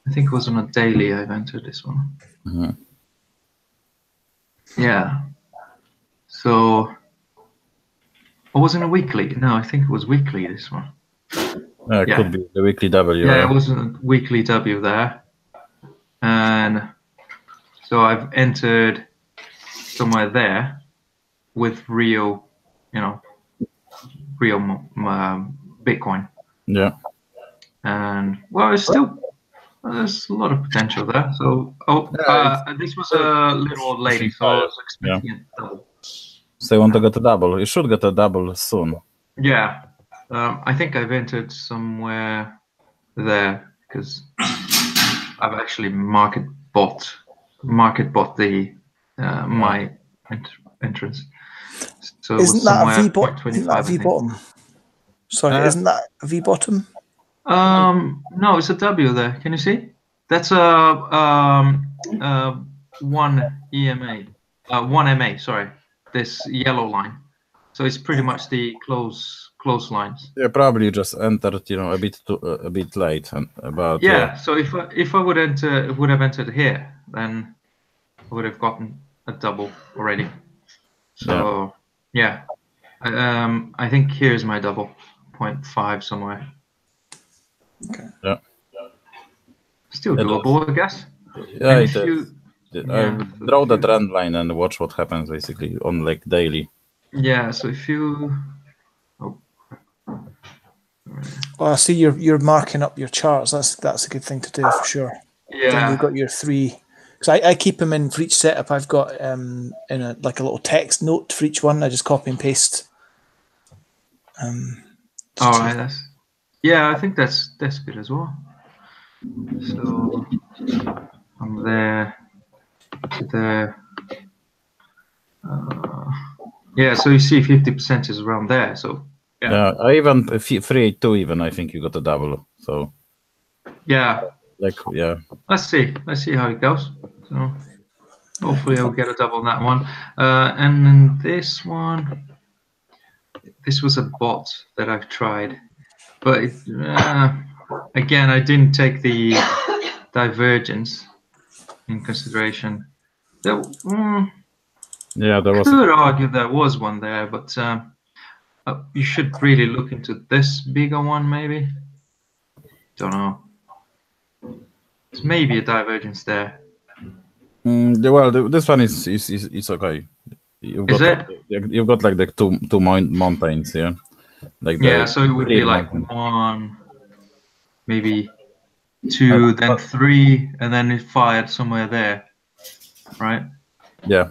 I think it was on a daily I've entered this one.
Mm-hmm.
Yeah. So, or was it a weekly? No, I think it was weekly, this one.
It could be the weekly W.
Yeah, it was a weekly W there. And so I've entered somewhere there. with real, real Bitcoin.
Yeah.
And well, it's still there's a lot of potential there. So this was a little old lady, so I was expecting it double.
So you want to get a double? You should get a double soon.
Yeah, I think I've entered somewhere there because I've actually market bought the my entrance. So
Isn't that a V
V
bottom? Sorry, isn't that a V bottom?
No, it's a W there. Can you see? That's a one EMA, one MA. Sorry, this yellow line. So it's pretty much the close lines.
Yeah, probably you just entered, a bit late, but
yeah. So if I would have entered here, then I would have gotten a double already. So yeah, I think here's my double, 0.5 somewhere.
Okay.
Yeah.
Still doable, I guess.
Yeah, it is. Draw the trend line and watch what happens basically on like daily.
Yeah, so if you
I see you're marking up your charts. That's a good thing to do for sure.
Yeah.
Then you've got your three. Because I keep them in for each setup. I've got in a little text note for each one. I just copy and paste.
All right, I think that's good as well. So from there to there. So you see 50% is around there. So
I even 382 even I think you got a double. So
let's see how it goes. So hopefully I'll get a double on that one. And then this one, this was a bot that I've tried, but again I didn't take the divergence in consideration. There was. Could argue there was one there, but you should really look into this bigger one, maybe. Don't know. It's maybe a divergence there.
Well, this one is okay. You've got like the two mountains here. Like
so it would be like one, maybe two, then three, and then it fired somewhere there, right?
Yeah.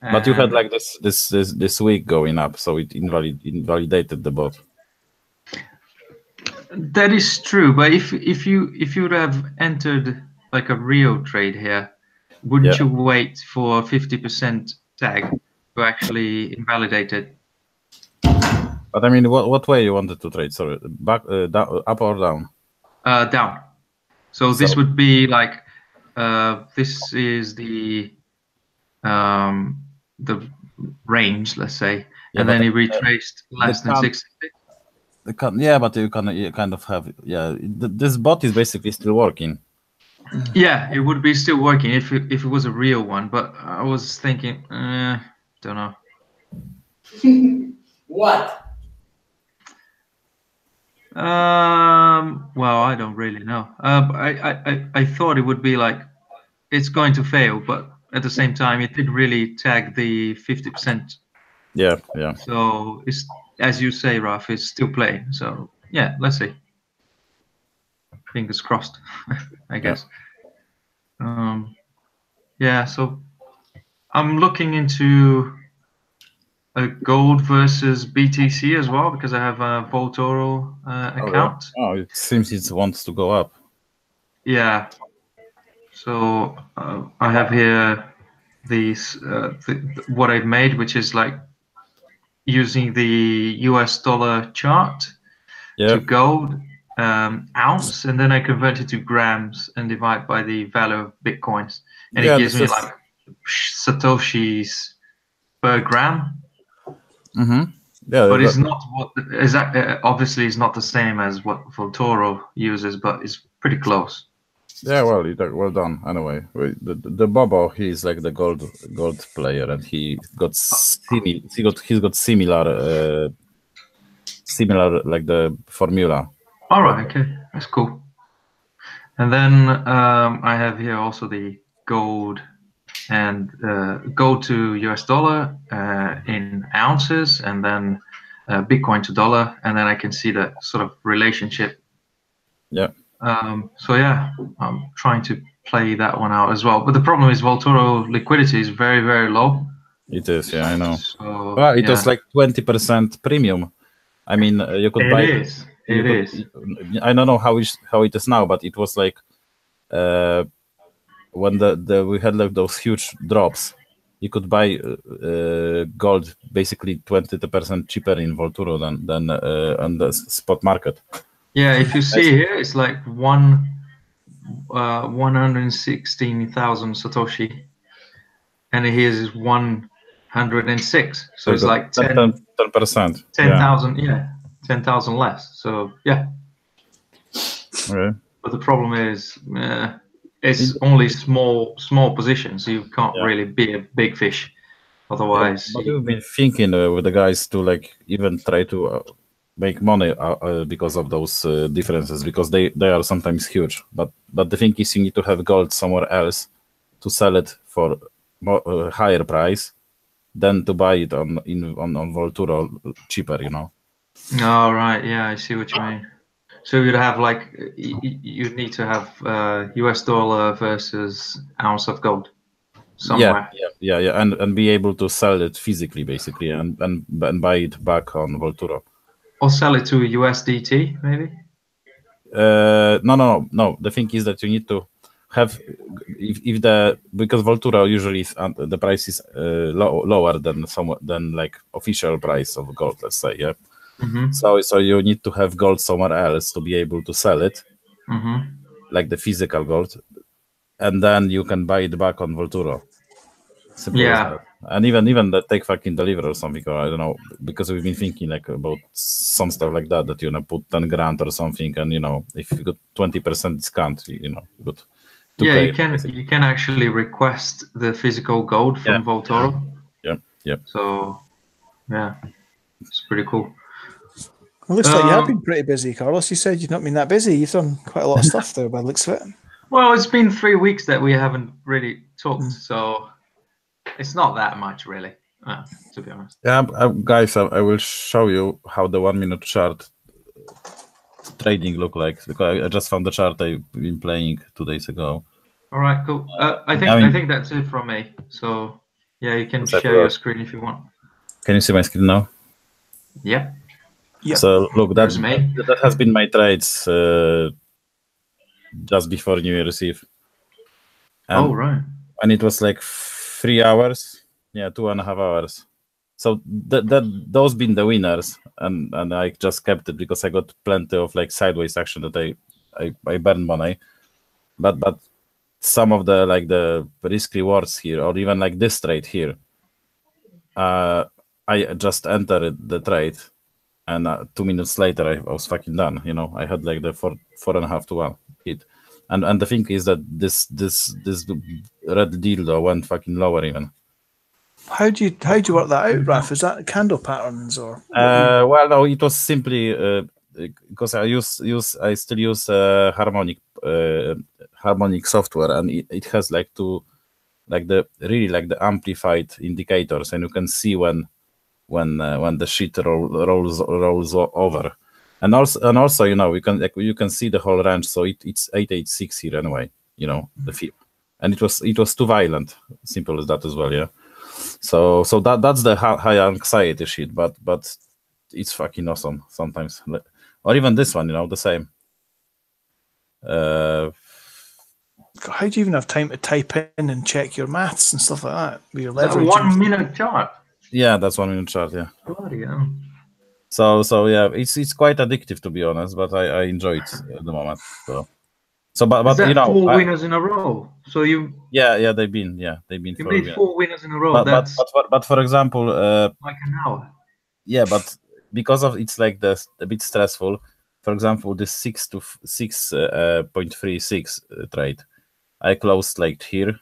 But you had like this week going up, so it invalidated the bot.
That is true, but if you would have entered like a real trade here, wouldn't you wait for 50% tag to actually invalidate it?
But I mean, what way you wanted to trade? Sorry, back, up or down?
Down. So this would be like this is the range, let's say, and then he retraced less than 60.
But you kind of have this bot is basically still working.
Yeah, it would be still working if it was a real one, but I was thinking, don't know.
What?
Well, I don't really know. I thought it would be like it's going to fail, but at the same time, it didn't really tag the 50%.
Yeah.
So it's, as you say, Raf, it's still playing. So yeah, let's see. Fingers crossed, I guess. So I'm looking into a gold versus BTC as well because I have a Voltoro account.
It seems it wants to go up.
Yeah. So I have here these what I've made, which is like using the US dollar chart to gold ounce, and then I convert it to grams and divide by the value of Bitcoins, and it gives me like Satoshis per gram.
Mm-hmm.
But it's not what obviously it's not the same as what Voltoro uses, but it's pretty close.
Yeah, well done. Anyway, the Bobo, he's like the gold player, and he's got similar like the formula.
All right, okay, that's cool. And then I have here also the gold and go to US dollar in ounces, and then Bitcoin to dollar, and then I can see the sort of relationship.
Yeah.
So yeah, I'm trying to play that one out as well. But the problem is Vaultoro liquidity is very, very low.
It is, yeah, I know.
So,
well, it was like 20% premium. I mean, you could buy.
It is.
I don't know how it is now, but it was like when we had like those huge drops, you could buy gold basically 20% cheaper in Vaultoro than on the spot market.
Yeah, if you see here, it's like 116,000 Satoshi, and here is 106. So it's like 10%. 10,000, yeah, 10,000 less. So yeah.
Okay.
But the problem is, it's only small positions. So you can't really be a big fish. Otherwise,
but we've been thinking with the guys to like even try to make money because of those differences, because they are sometimes huge. But the thing is, you need to have gold somewhere else to sell it for more, higher price than to buy it on Vaultoro cheaper, you know.
Oh right, yeah, I see what you mean. So you'd have like you'd need to have US dollar versus ounce of gold somewhere.
Yeah, and be able to sell it physically, basically, and buy it back on Vaultoro.
Or sell it to USDT, maybe.
No. The thing is that you need to have because Vaultoro usually the price is lower than like official price of gold, let's say, yeah.
Mm-hmm.
So you need to have gold somewhere else to be able to sell it, like the physical gold, and then you can buy it back on Vaultoro. Simple as that. And even that take fucking deliver or something, or I don't know, because we've been thinking like about some stuff like that you know, put 10 grand or something, and you know, if you got 20% discount, you know, good.
Yeah, you can actually request the physical gold from Vaultoro.
Yeah.
So yeah, it's pretty cool.
It looks like you have been pretty busy, Carlos. You said you've not been that busy. You've done quite a lot of stuff there by the looks of it.
Well, it's been 3 weeks that we haven't really talked, so it's not that much, really, to be honest.
Yeah, guys, I will show you how the 1 minute chart trading look like, because I just found the chart I've been playing 2 days ago.
All right, cool. I think that's it from me. So yeah, you can share your screen if you want.
Can you see my screen now?
Yeah.
Yeah.
So look, that has been my trades just before New Year's Eve. And,
right.
And it was like 3 hours, 2.5 hours. So those been the winners, and I just kept it because I got plenty of like sideways action that I burned money, but some of the like the risk rewards here, or even like this trade here, I just entered the trade, and 2 minutes later I was fucking done. You know, I had like the 4.5 to 1 hit, and the thing is that this red dildo went fucking lower even.
How do you work that out, Raf? Is that candle patterns or?
Well, no, it was simply because I still use harmonic software, and it has like the amplified indicators, and you can see when the shit rolls over, and also you know, you can see the whole range. So it's 886 here anyway, you know, the FIB, and it was too violent. Simple as that as well, yeah. So that's the high anxiety shit, but it's fucking awesome sometimes. Or even this one, you know, the same.
How do you even have time to type in and check your maths and stuff like that? With your leverage.
1 minute chart.
Yeah, that's 1 minute chart. Yeah.
Bloody hell.
So yeah, it's quite addictive, to be honest, but I enjoy it at the moment. So but
is that
you know,
4 winners in a row? So you
they've been
you
4
made 4 winners in a row.
But for example,
like an hour.
Yeah, but because of it's like a bit stressful. For example, this 6.36 trade, I closed like here,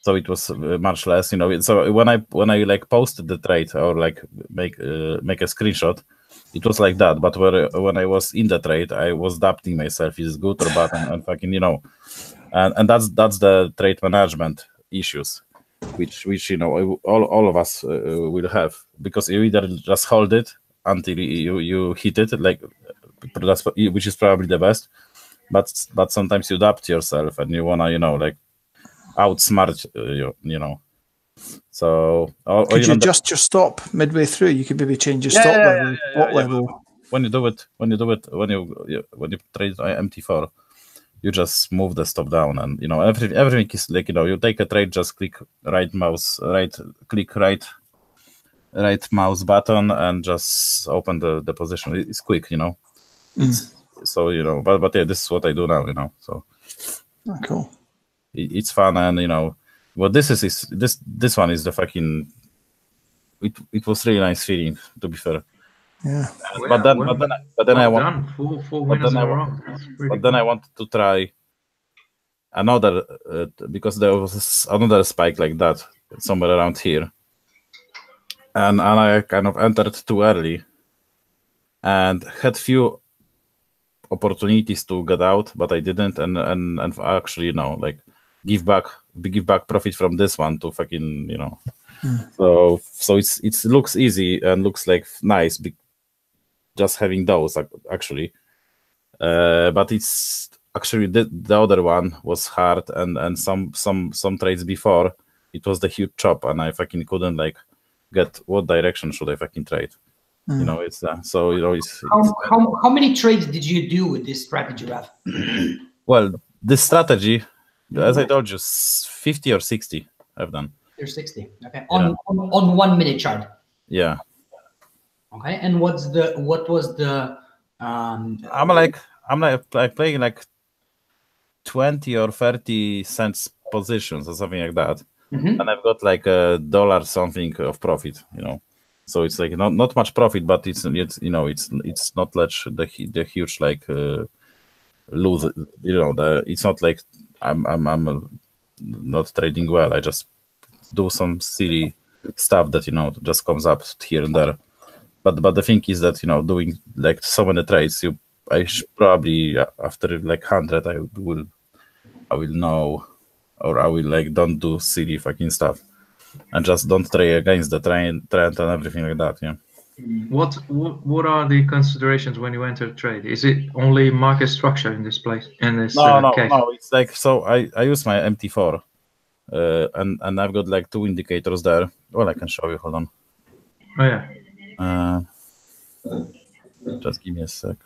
so it was much less, you know. So when I like posted the trade or like make a screenshot, it was like that. But when I was in the trade, I was doubting myself: is it good or bad? And fucking, you know, and that's the trade management issues, which you know all of us will have, because you either just hold it until you hit it, like which is probably the best, but sometimes you doubt yourself and you wanna, you know, like outsmart you know. So
could you adjust your stop midway through? You could maybe change your stop level, bot level.
When you do it, when you trade MT4, you just move the stop down, and you know everything is like, you know, you take a trade, just click right mouse button and just open the position. It's quick, you know. It's so, you know, but yeah, this is what I do now, you know. So
cool.
It's fun, and you know what this is this one is the fucking. It was really nice feeling, to be fair.
Yeah.
But then I want
done. Four winners in a row.
But then I wanted to try another because there was another spike like that somewhere around here, and I kind of entered too early and had few opportunities to get out, but I didn't, and actually, you know, like give back profit from this one to fucking, you know. So it looks easy and looks like nice, just having those actually, but it's actually the other one was hard, and some trades before it was the huge chop, and I fucking couldn't like get what direction should I fucking trade. You know, it's so, you know, it's
how many trades did you do with this strategy, Raf?
Well, this strategy, as I told you, 50 or 60 I've done.
You're 60. Okay. On 1 minute chart.
Yeah.
Okay. And what was the
I'm like playing like 20 or 30 cents positions or something like that. And I've got like $1 something of profit, you know. So it's like not much profit, but it's you know, it's not like the huge like lose, you know, it's not like I'm not trading well. I just do some silly stuff that, you know, just comes up here and there. But the thing is that, you know, doing like so many trades, I should probably after like 100 I will know, or I will like don't do silly fucking stuff and just don't trade against the trend and everything like that. Yeah.
What are the considerations when you enter a trade? Is it only market structure in this place? In this case?
No. It's like, so I use my MT4, and I've got like 2 indicators there. Well, I can show you. Hold on.
Oh yeah.
Just give me a sec.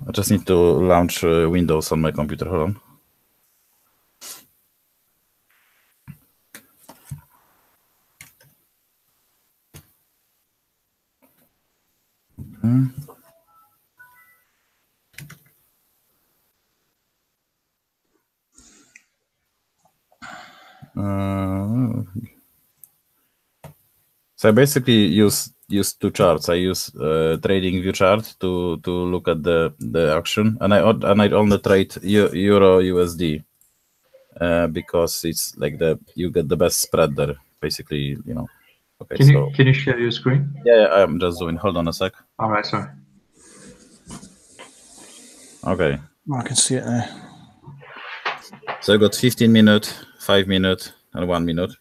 I just need to launch Windows on my computer. Hold on. So I basically use 2 charts. I use trading view chart to look at the action, and I only trade Euro USD because it's like you get the best spread there, basically, you know. Okay.
Can you share your screen?
Yeah, I'm just doing. Hold on a sec.
All right, sorry.
Okay.
I can see it now.
So I got 15 minute, 5 minute, and 1 minute.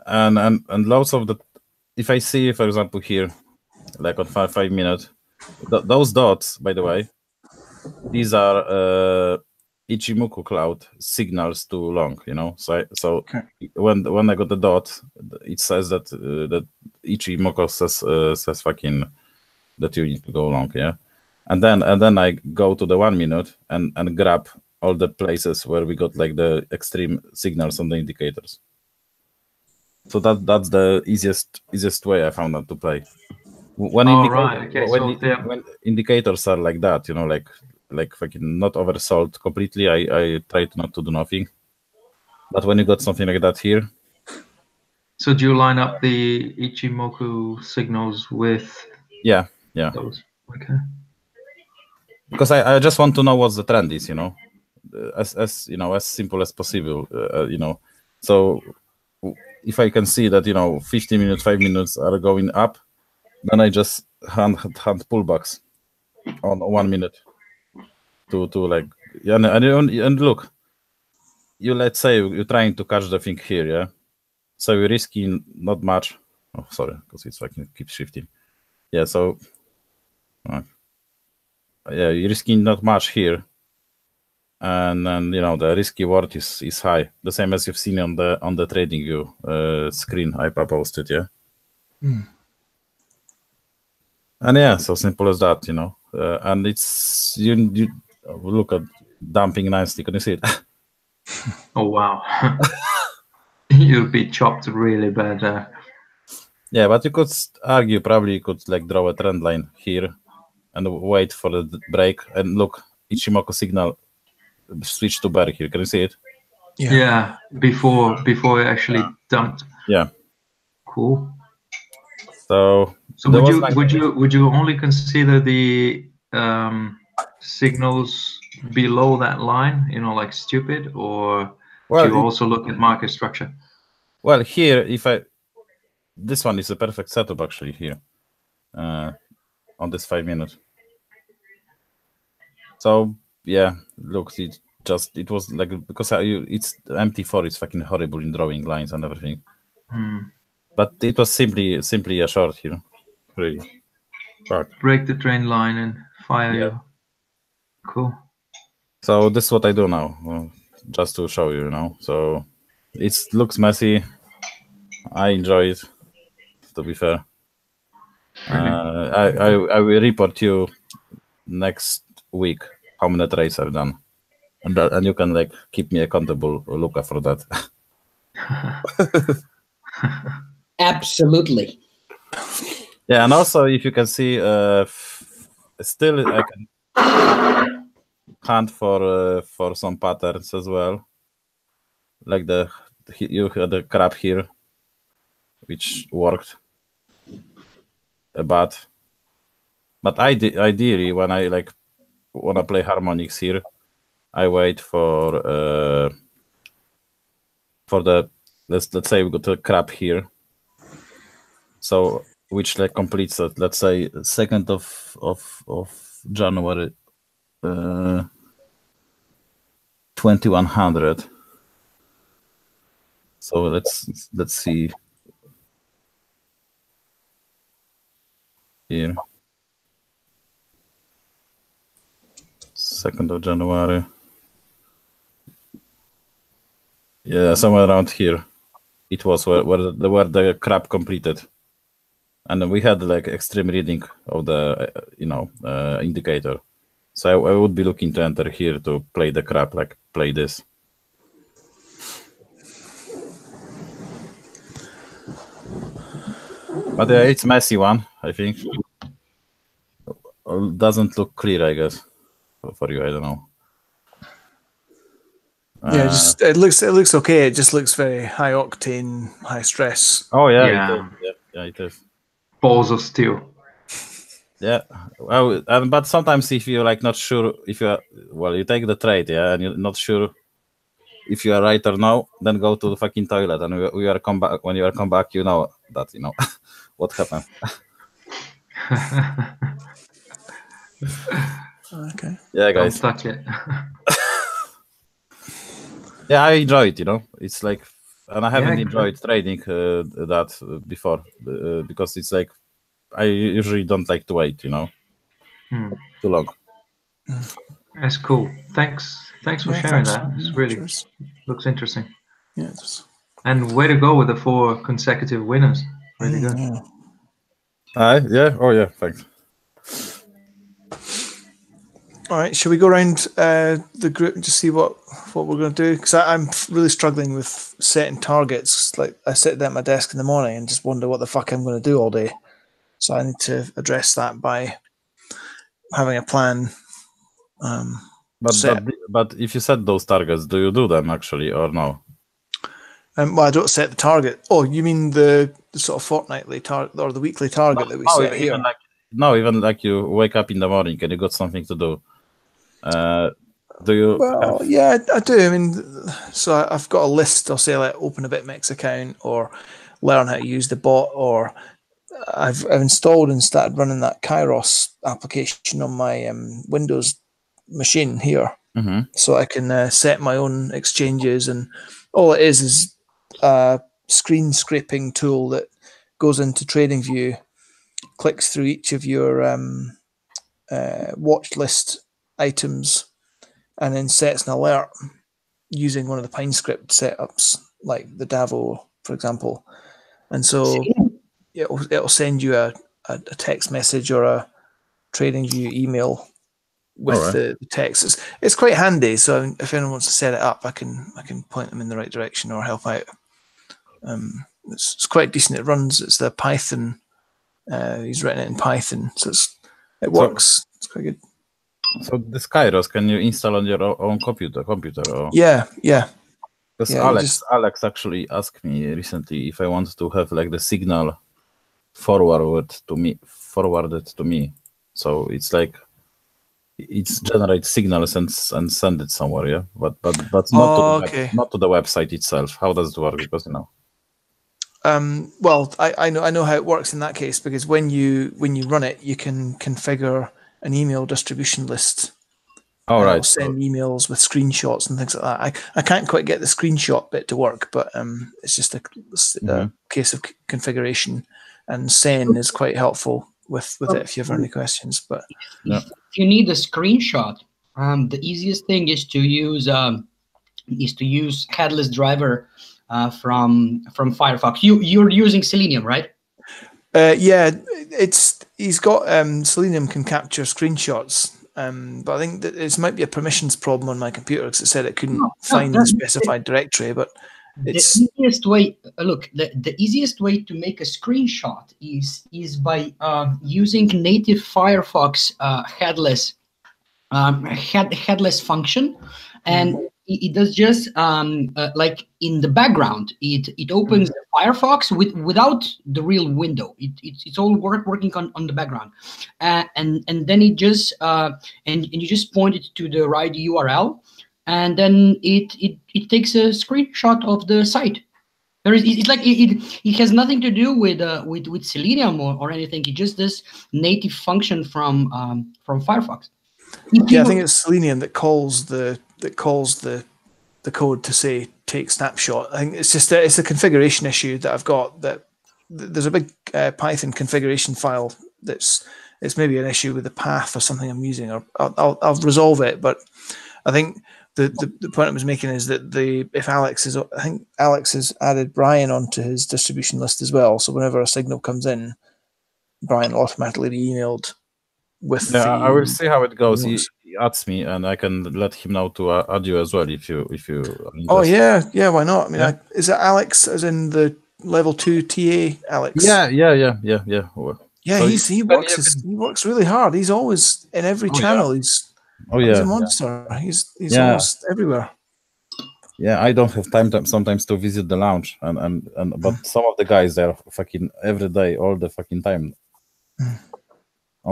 and lots of the, if I see, for example, here, like on 5 minute, those dots, by the way, these are Ichimoku cloud signals too long, you know. So okay. when I got the dot, it says that that Ichimoku says fucking that you need to go long, yeah. And then I go to the 1 minute and grab all the places where we got like the extreme signals on the indicators. So that's the easiest way I found out to play. When indicators are like that, you know, like fucking not oversold completely, I try to not to do nothing. But when you got something like that here.
So do you line up the Ichimoku signals with?
Yeah.
Those? Okay.
Because I just want to know what the trend is, you know, as you know, as simple as possible, you know. So if I can see that 15 minutes, 5 minutes are going up, then I just hand pullbacks on 1 minute to like and look, let's say you're trying to catch the thing here, yeah. So you're risking not much. Oh, sorry, because it's fucking keeps shifting. Yeah, so yeah, you're risking not much here, and then the risky reward is high, the same as you've seen on the trading view screen I posted, yeah. And yeah, so simple as that, and it's you look at dumping nicely. Can you see it?
Oh wow. You'll be chopped really bad there.
Yeah, but you could argue probably you could like draw a trend line here and wait for the break, and look, Ichimoku signal switch to bear here. Can you see it?
Yeah, before it actually dumped.
Yeah.
Cool.
So
would you only consider the signals below that line, like stupid, or do you also look at market structure?
Well, here, this one is a perfect setup actually here, on this 5 minute. So yeah, look, it was like, because it's MT4 is fucking horrible in drawing lines and everything. But it was simply a short here, really.
Break the trend line and fire you. Cool.
So this is what I do now, just to show you, So it looks messy. I enjoy it, to be fair. I will report you next week how many trades I've done, and you can like keep me accountable, Luca, for that.
Absolutely.
Yeah, and also if you can see, still I can hunt for some patterns as well, like you had the crab here, which worked a bat. But ideally, when I like want to play harmonics here, I wait for the let's say we got a crab here, so which like completes that, let's say 2nd of January, 2100. So let's see here, 2nd of January. Yeah, somewhere around here. It was where the crab completed, and then we had like extreme reading of the indicator. So I would be looking to enter here to play the crab, like play this. But yeah, it's messy one, I think. Doesn't look clear, I guess, for you. I don't know.
Yeah, it looks okay. It just looks very high octane, high stress.
Oh yeah, it is.
Balls of steel.
Yeah, well, but sometimes if you're like not sure if you take the trade, yeah, and you're not sure if you are right or no, then go to the fucking toilet, and when you are come back, you know what happened.
Okay.
Yeah, guys.
Don't touch it.
Yeah, I enjoy it. It's like, and I haven't enjoyed trading that before because it's like I usually don't like to wait, too long.
That's cool. Thanks for sharing that. It's really looks interesting.
Yes.
And way to go with the 4 consecutive winners. Really good.
Yeah. Oh yeah. Thanks.
All right. Shall we go around the group and just see what we're going to do? Because I'm really struggling with setting targets. Like I sit there at my desk in the morning and just wonder what the fuck I'm going to do all day. So I need to address that by having a plan.
But if you set those targets, do you do them actually or no?
Well, I don't set the target. Oh, you mean the sort of fortnightly target or the weekly target that we set here?
Even like you wake up in the morning and you got something to do. Do you?
Well,
have,
yeah, I do. I mean, so I've got a list. I'll say like open a BitMEX account or learn how to use the bot, or I've installed and started running that Kairos application on my Windows machine here,
Mhm.
so I can set my own exchanges, and all it is a screen scraping tool that goes into TradingView, clicks through each of your watch list items, and then sets an alert using one of the PineScript setups, like the Davo, for example. And so it'll send you a text message or a TradingView email with
Alright.
the text. It's quite handy. So if anyone wants to set it up, I can point them in the right direction or help out. It's quite decent. It runs. It's the Python. He's written it in Python, so it works. It's quite good.
So this Kairos, can you install on your own computer? Or?
Yeah.
Because
Yeah,
Alex actually asked me recently if I want to have like the signal forwarded to me. So it's like it's generate signals and send it somewhere, yeah. But not to the website itself. How does it work? Because
well, I know how it works in that case, because when you run it, you can configure an email distribution list.
All right.
It'll send emails with screenshots and things like that. I can't quite get the screenshot bit to work, but it's just a case of configuration, and Sen is quite helpful with it if you have any questions. But
if you need a screenshot, the easiest thing is to use headless driver from Firefox. You're using Selenium, right?
Yeah, he's got Selenium can capture screenshots. But I think that it might be a permissions problem on my computer, because it said it couldn't find the specified directory. But it's
the easiest way. Look, the easiest way to make a screenshot is by using native Firefox headless headless function, and it does just like in the background. It opens Firefox without the real window. It's all working on the background, and then it just and you just point it to the right URL, and then it takes a screenshot of the site. It's like it has nothing to do with Selenium or anything. It just this native function from Firefox.
Yeah, I think it's Selenium that calls the code to say take snapshot. I think it's just it's a configuration issue that I've got. That there's a big Python configuration file it's maybe an issue with the path or something I'm using, or I'll resolve it. But I think the point I was making is that I think Alex has added Brian onto his distribution list as well. So whenever a signal comes in, Brian will automatically be emailed with
I will see how it goes. He adds me, and I can let him know to add you as well if you.
Oh yeah, why not? I mean, is it Alex as in the level 2 TA Alex?
Yeah.
Yeah,
So
he works really hard. He's always in every channel. He's a monster. He's almost everywhere.
Yeah, I don't have time sometimes to visit the lounge, and but some of the guys they're fucking every day, all the fucking time.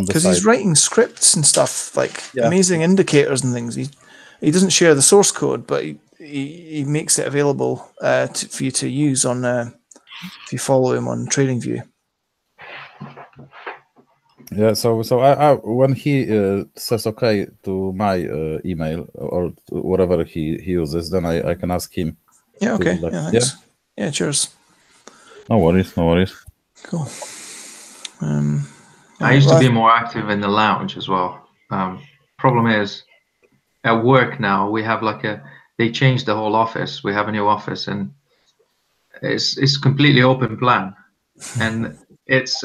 Because he's writing scripts and stuff, like amazing indicators and things. He doesn't share the source code, but he makes it available for you to use on if you follow him on TradingView.
Yeah, so I when he says okay to my email or whatever he uses, then I can ask him.
Yeah. Okay. Thanks. Yeah. Cheers.
No worries.
Cool.
I used to be more active in the lounge as well. Problem is, at work now we have they changed the whole office. We have a new office, and it's completely open plan, and it's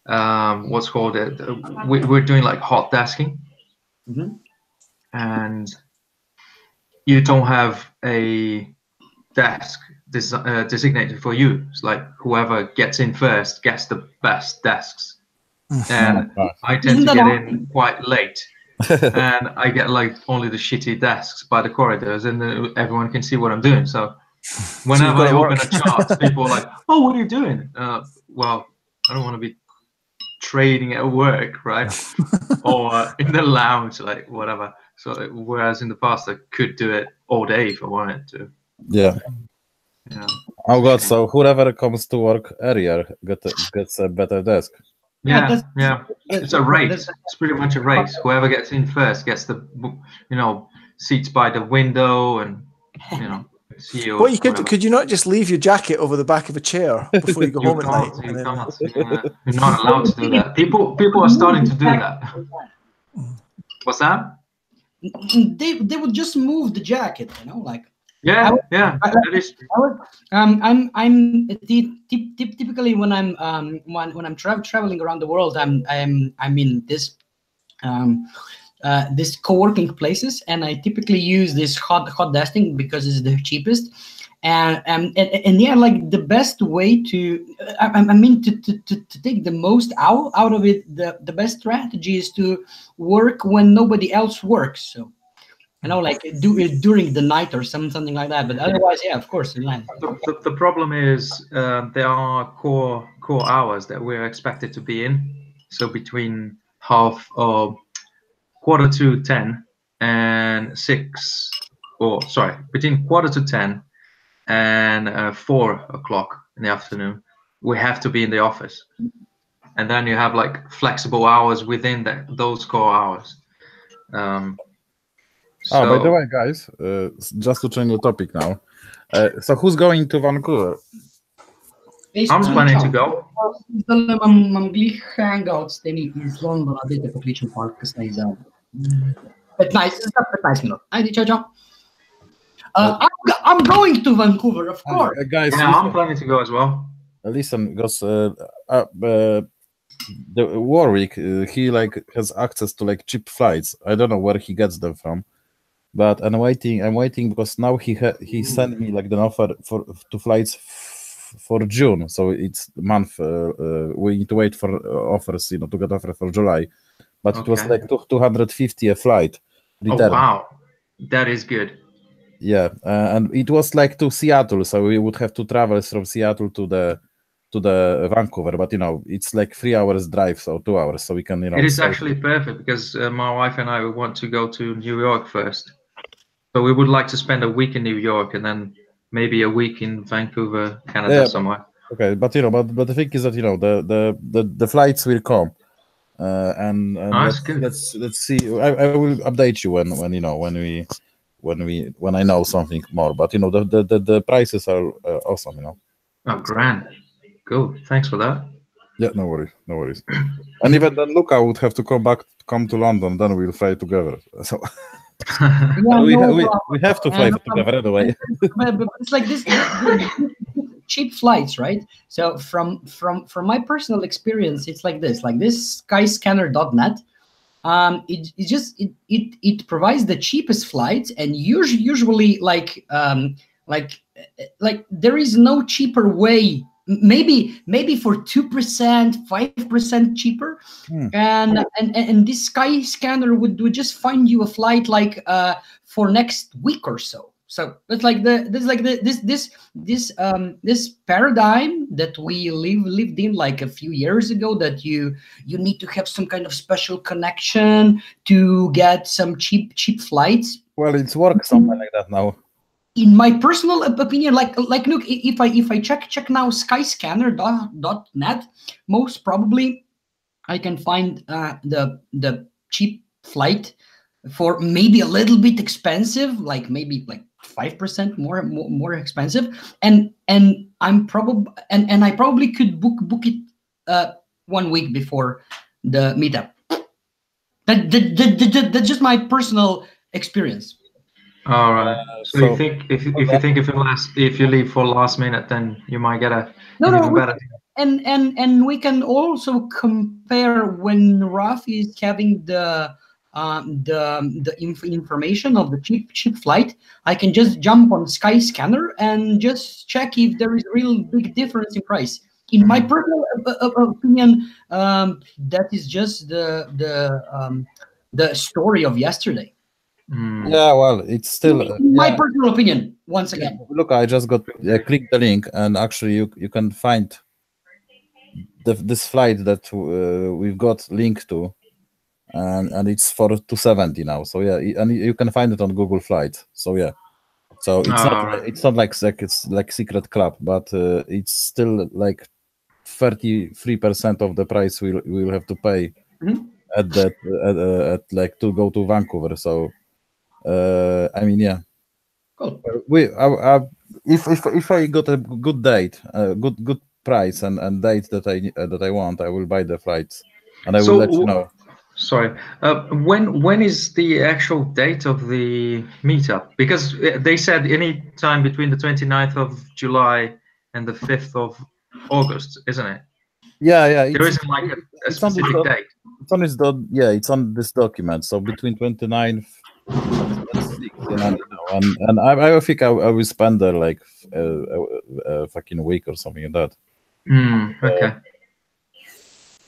what's called it. We're doing like hot desking, and you don't have a desk designated for you. It's like whoever gets in first gets the best desks, and I tend to get in quite late, and I get like only the shitty desks by the corridors, and then everyone can see what I'm doing. So whenever I open a chart, people are like, "Oh, what are you doing?" Well, I don't want to be trading at work, right? Or in the lounge, like whatever. So whereas in the past I could do it all day if I wanted to.
Yeah.
Yeah.
Oh God! So whoever comes to work earlier gets a better desk.
Yeah, it's a race. It's pretty much a race. Whoever gets in first gets the, seats by the window, and CEO.
Well, could you not just leave your jacket over the back of a chair before you go home at night?
You can't. You're not allowed to do that. People are starting to do that. What's that?
They would just move the jacket, like.
Yeah, that is.
I'm typically when I'm traveling around the world, I'm in this this co-working places, and I typically use this hot desking because it's the cheapest. And yeah, like the best way to to take the most out of it, the best strategy is to work when nobody else works. So like do it during the night or something like that. But otherwise, yeah, of course.
The problem is there are core hours that we're expected to be in. So between quarter to 10 and 6, between quarter to 10 and 4 o'clock in the afternoon, we have to be in the office. And then you have like flexible hours within those core hours.
By the way, guys, just to change the topic now. So who's going to Vancouver?
I'm planning to go.
Mam glih Hangout z tymi z Londona, dajte pokličem Park, kasneje za 15 minut. Ajde, čau. I'm going to Vancouver, of course.
Guys,
yeah, I'm planning to go as well.
Listen, because the Warwick, he like has access to like cheap flights. I don't know where he gets them from, but I'm waiting because now he sent me like the offer for flights for June, so it's a month. We need to wait for offers, to get offer for July, but it was like 250 a flight. Return.
Oh wow, that is good.
Yeah, and it was like to Seattle, so we would have to travel from Seattle to the Vancouver, but it's like 3 hours drive, so 2 hours, so we can
It is actually perfect because my wife and I want to go to New York first, so we would like to spend a week in New York and then maybe a week in Vancouver, Canada, somewhere.
Okay, but but the thing is that the flights will come, and let's see. I will update you when I know something more. But the prices are awesome.
Oh, grand, cool. Thanks for that.
Yeah, no worries. And even then, Luca would have to come to London. Then we'll fly together. So. We have to fly together anyway.
But it's like this cheap flights, right? So from my personal experience, it's like this skyscanner.net. It provides the cheapest flights, and usually like there is no cheaper way. Maybe for 2%, 5% cheaper, and this Sky Scanner would just find you a flight like for next week or so. So it's like this paradigm that we lived in like a few years ago, that you need to have some kind of special connection to get some cheap flights.
Well, it's works something like that now.
In my personal opinion, like look, if I check now skyscanner.net, most probably I can find the cheap flight for maybe a little bit expensive, like maybe like 5% more expensive, and I probably could book it 1 week before the meetup. That's just my personal experience.
All right. So you think if you leave for last minute, then you might get even better.
And we can also compare when Rafi is having the information of the cheap flight. I can just jump on Skyscanner and just check if there is a real big difference in price. In my personal opinion, that is just the story of yesterday.
Yeah, well, it's still
my personal opinion. Once again,
look, I just got click the link, and actually you can find this flight that we've got linked to. and it's for 270 now. So yeah, and you can find it on Google Flights. So yeah, so it's not like it's like secret club, but it's still like 33% of the price we'll have to pay at that at like to go to Vancouver. So I mean, yeah.
Cool.
If I got a good date, good price and date that I want, I will buy the flights, and I will let you know.
Sorry, when is the actual date of the meetup? Because they said any time between the 29th of July and the 5th of August, isn't it?
Yeah.
There isn't like a specific date.
It's on this it's on this document. So between 29th and 6th, and I think I will spend there like a fucking week or something like that.
Okay.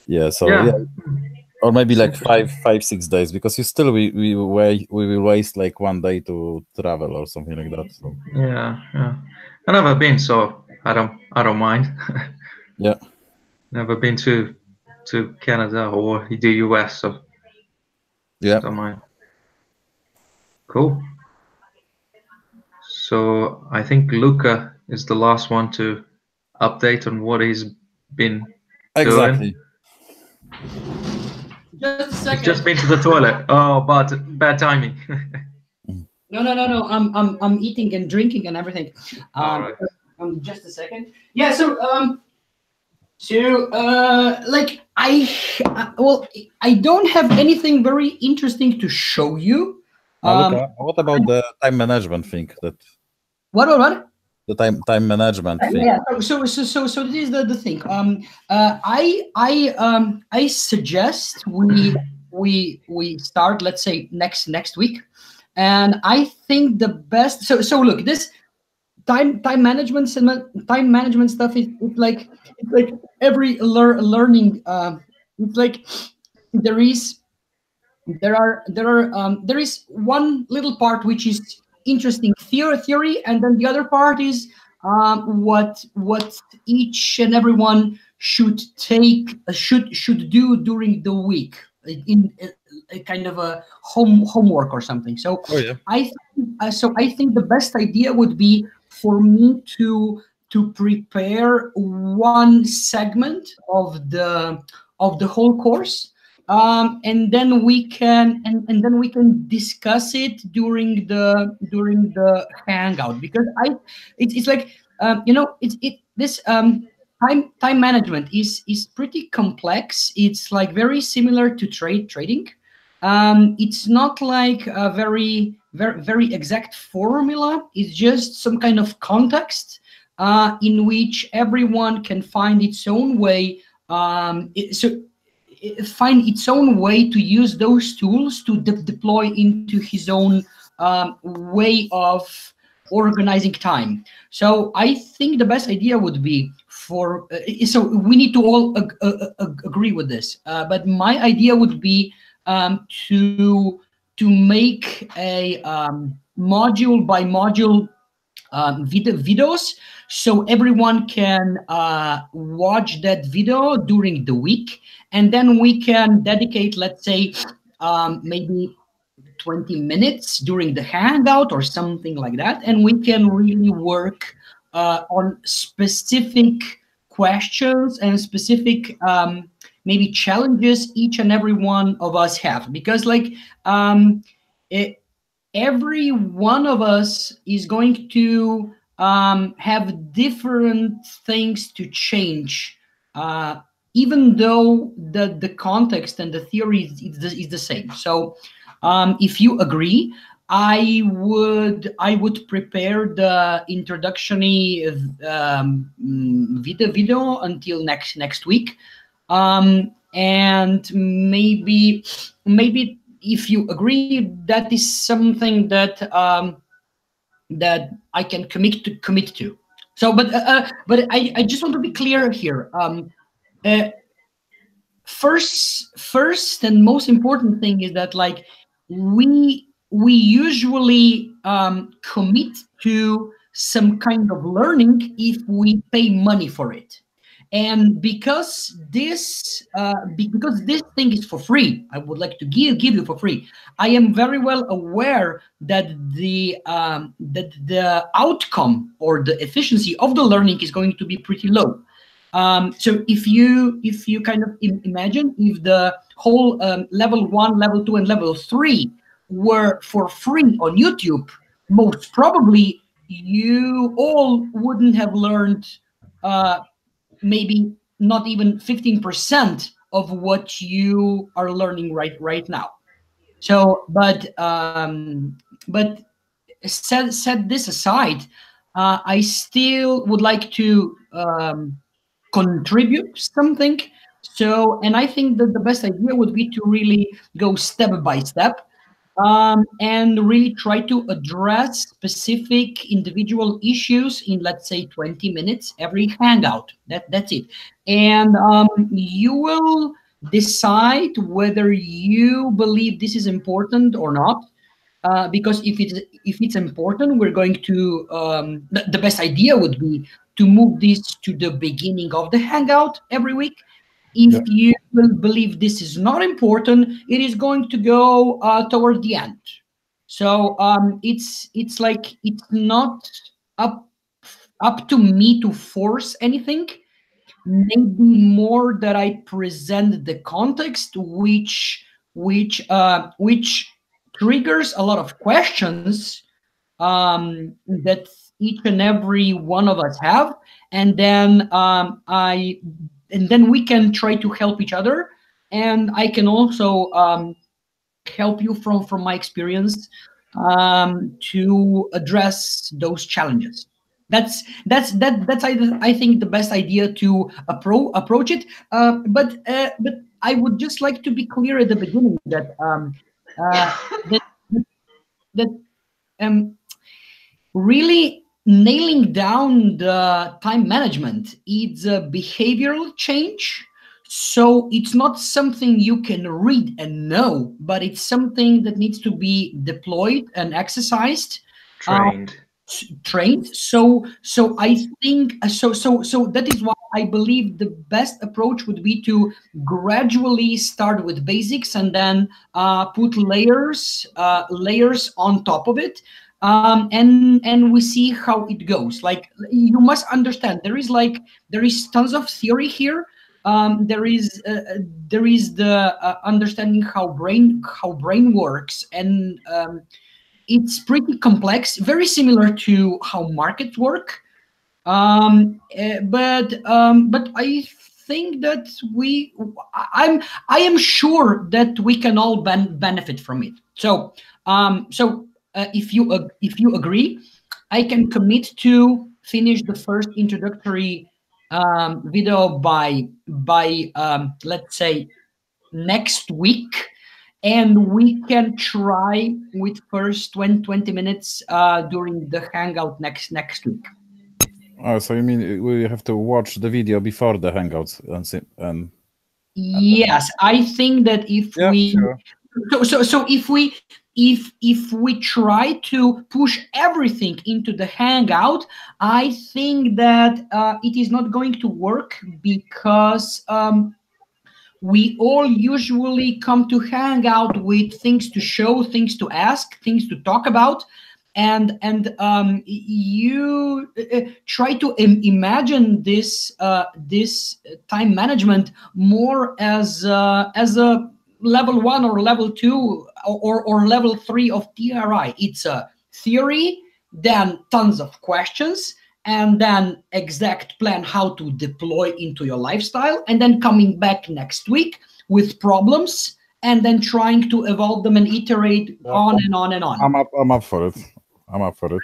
Yeah. So yeah. Or maybe like 6 days, because you still we will waste like 1 day to travel or something like that. So.
Yeah. I've never been, so I don't mind.
Yeah.
Never been to Canada or the US, so
yeah,
don't mind. Cool. So I think Luca is the last one to update on what he's been
exactly.
doing.
Just a second.
He's just been to the toilet. Oh, but bad timing.
No. I'm eating and drinking and everything.
All right.
Just a second. Yeah. So like I don't have anything very interesting to show you.
Luca, what about the time management thing?
What?
The time management thing.
Yeah. So this is the thing. I suggest we start, let's say, next week, and I think the best. So look, this time management stuff is it's like every learning. It's like there is one little part which is interesting theory, and then the other part is what each and everyone should do during the week in a kind of a homework or something. So I think the best idea would be for me to prepare one segment of the whole course. And then we can discuss it during the hangout, because it's like this time management is pretty complex. It's like very similar to trading. It's not like a very exact formula. It's just some kind of context in which everyone can find its own way. Find its own way to use those tools to deploy into his own way of organizing time. So I think the best idea would be for so we need to all agree with this. But my idea would be to make a module by module videos, so everyone can watch that video during the week, and then we can dedicate, let's say, maybe 20 minutes during the hangout or something like that, and we can really work on specific questions and specific maybe challenges each and every one of us have, because like every one of us is going to have different things to change, even though the context and the theory is the same. So if you agree, I would prepare the introductory video until next week, and maybe if you agree, that is something that that I can commit to. So, but I just want to be clear here. First and most important thing is that like we usually commit to some kind of learning if we pay money for it. And because this thing is for free, I would like to give you for free. I am very well aware that the outcome or the efficiency of the learning is going to be pretty low. So if you kind of imagine if the whole level 1, level 2, and level 3 were for free on YouTube, most probably you all wouldn't have learned maybe not even 15% of what you are learning right now. So, but set this aside, I still would like to contribute something. So, and I think that the best idea would be to really go step by step, and really try to address specific individual issues in, let's say, 20 minutes every hangout. That's it. And you will decide whether you believe this is important or not. Because if it's important, we're going to the best idea would be to move this to the beginning of the hangout every week. If you will believe this is not important, it is going to go toward the end. So it's like it's not up to me to force anything. Maybe more that I present the context, which triggers a lot of questions that each and every one of us have, and then we can try to help each other, and I can also help you from my experience to address those challenges. That's I think the best idea to approach it. But I would just like to be clear at the beginning that really nailing down the time management, it's a behavioral change. So it's not something you can read and know, but it's something that needs to be deployed and exercised, trained. So I think so that is why I believe the best approach would be to gradually start with basics and then put layers on top of it. And we see how it goes. Like, you must understand, there is tons of theory here. There is the understanding how brain works, and it's pretty complex, very similar to how markets work. But I think that I am sure that we can all benefit from it. So if you agree, I can commit to finish the first introductory video by let's say next week, and we can try with first 20 minutes during the hangout next week.
Oh, so you mean we have to watch the video before the hangouts and
yes, I think that if we
sure.
so if we try to push everything into the hangout, I think that it is not going to work, because we all usually come to Hangout with things to show, things to ask, things to talk about, and you try to imagine this time management more as a level 1 or level 2 or level 3 of TRI. It's a theory, then tons of questions, and then exact plan how to deploy into your lifestyle, and then coming back next week with problems, and then trying to evolve them and iterate on and on and on.
I'm up for it. I'm up for it.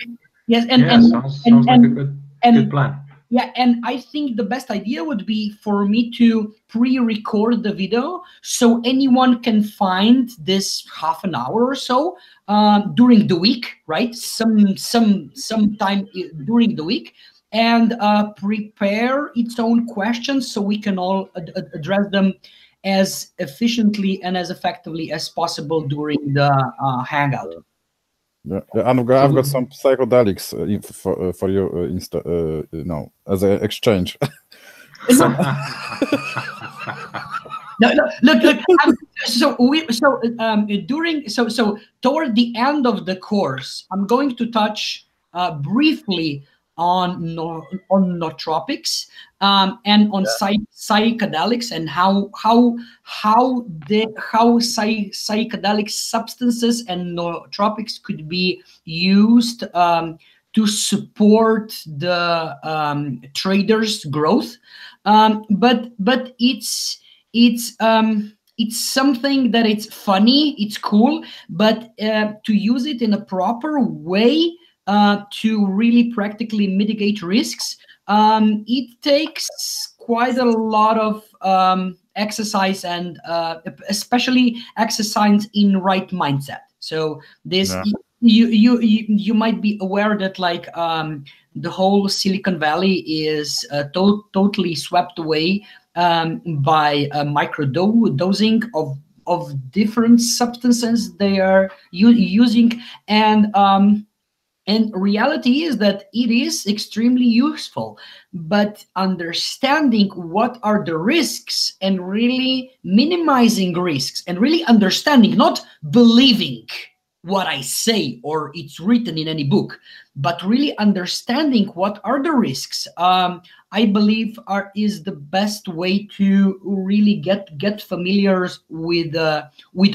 Yes,
sounds like a good plan.
Yeah, and I think the best idea would be for me to pre-record the video so anyone can find this half an hour or so during the week, right? Some time during the week, and prepare its own questions so we can all address them as efficiently and as effectively as possible during the hangout.
Yeah, I've got some psychedelics for you, as an exchange.
No, no, look. Toward the end of the course, I'm going to touch briefly on nootropics and on psychedelics and how psychedelic substances and nootropics could be used to support the traders' growth. But it's something that it's funny, it's cool, but to use it in a proper way to really practically mitigate risks, it takes quite a lot of exercise and especially exercise in right mindset. So this you might be aware that like the whole Silicon Valley is totally swept away by microdosing of different substances they are using, and reality is that it is extremely useful, but understanding what are the risks and really minimizing risks and really understanding, not believing what I say or it's written in any book, but really understanding what are the risks, I believe is the best way to really get familiar with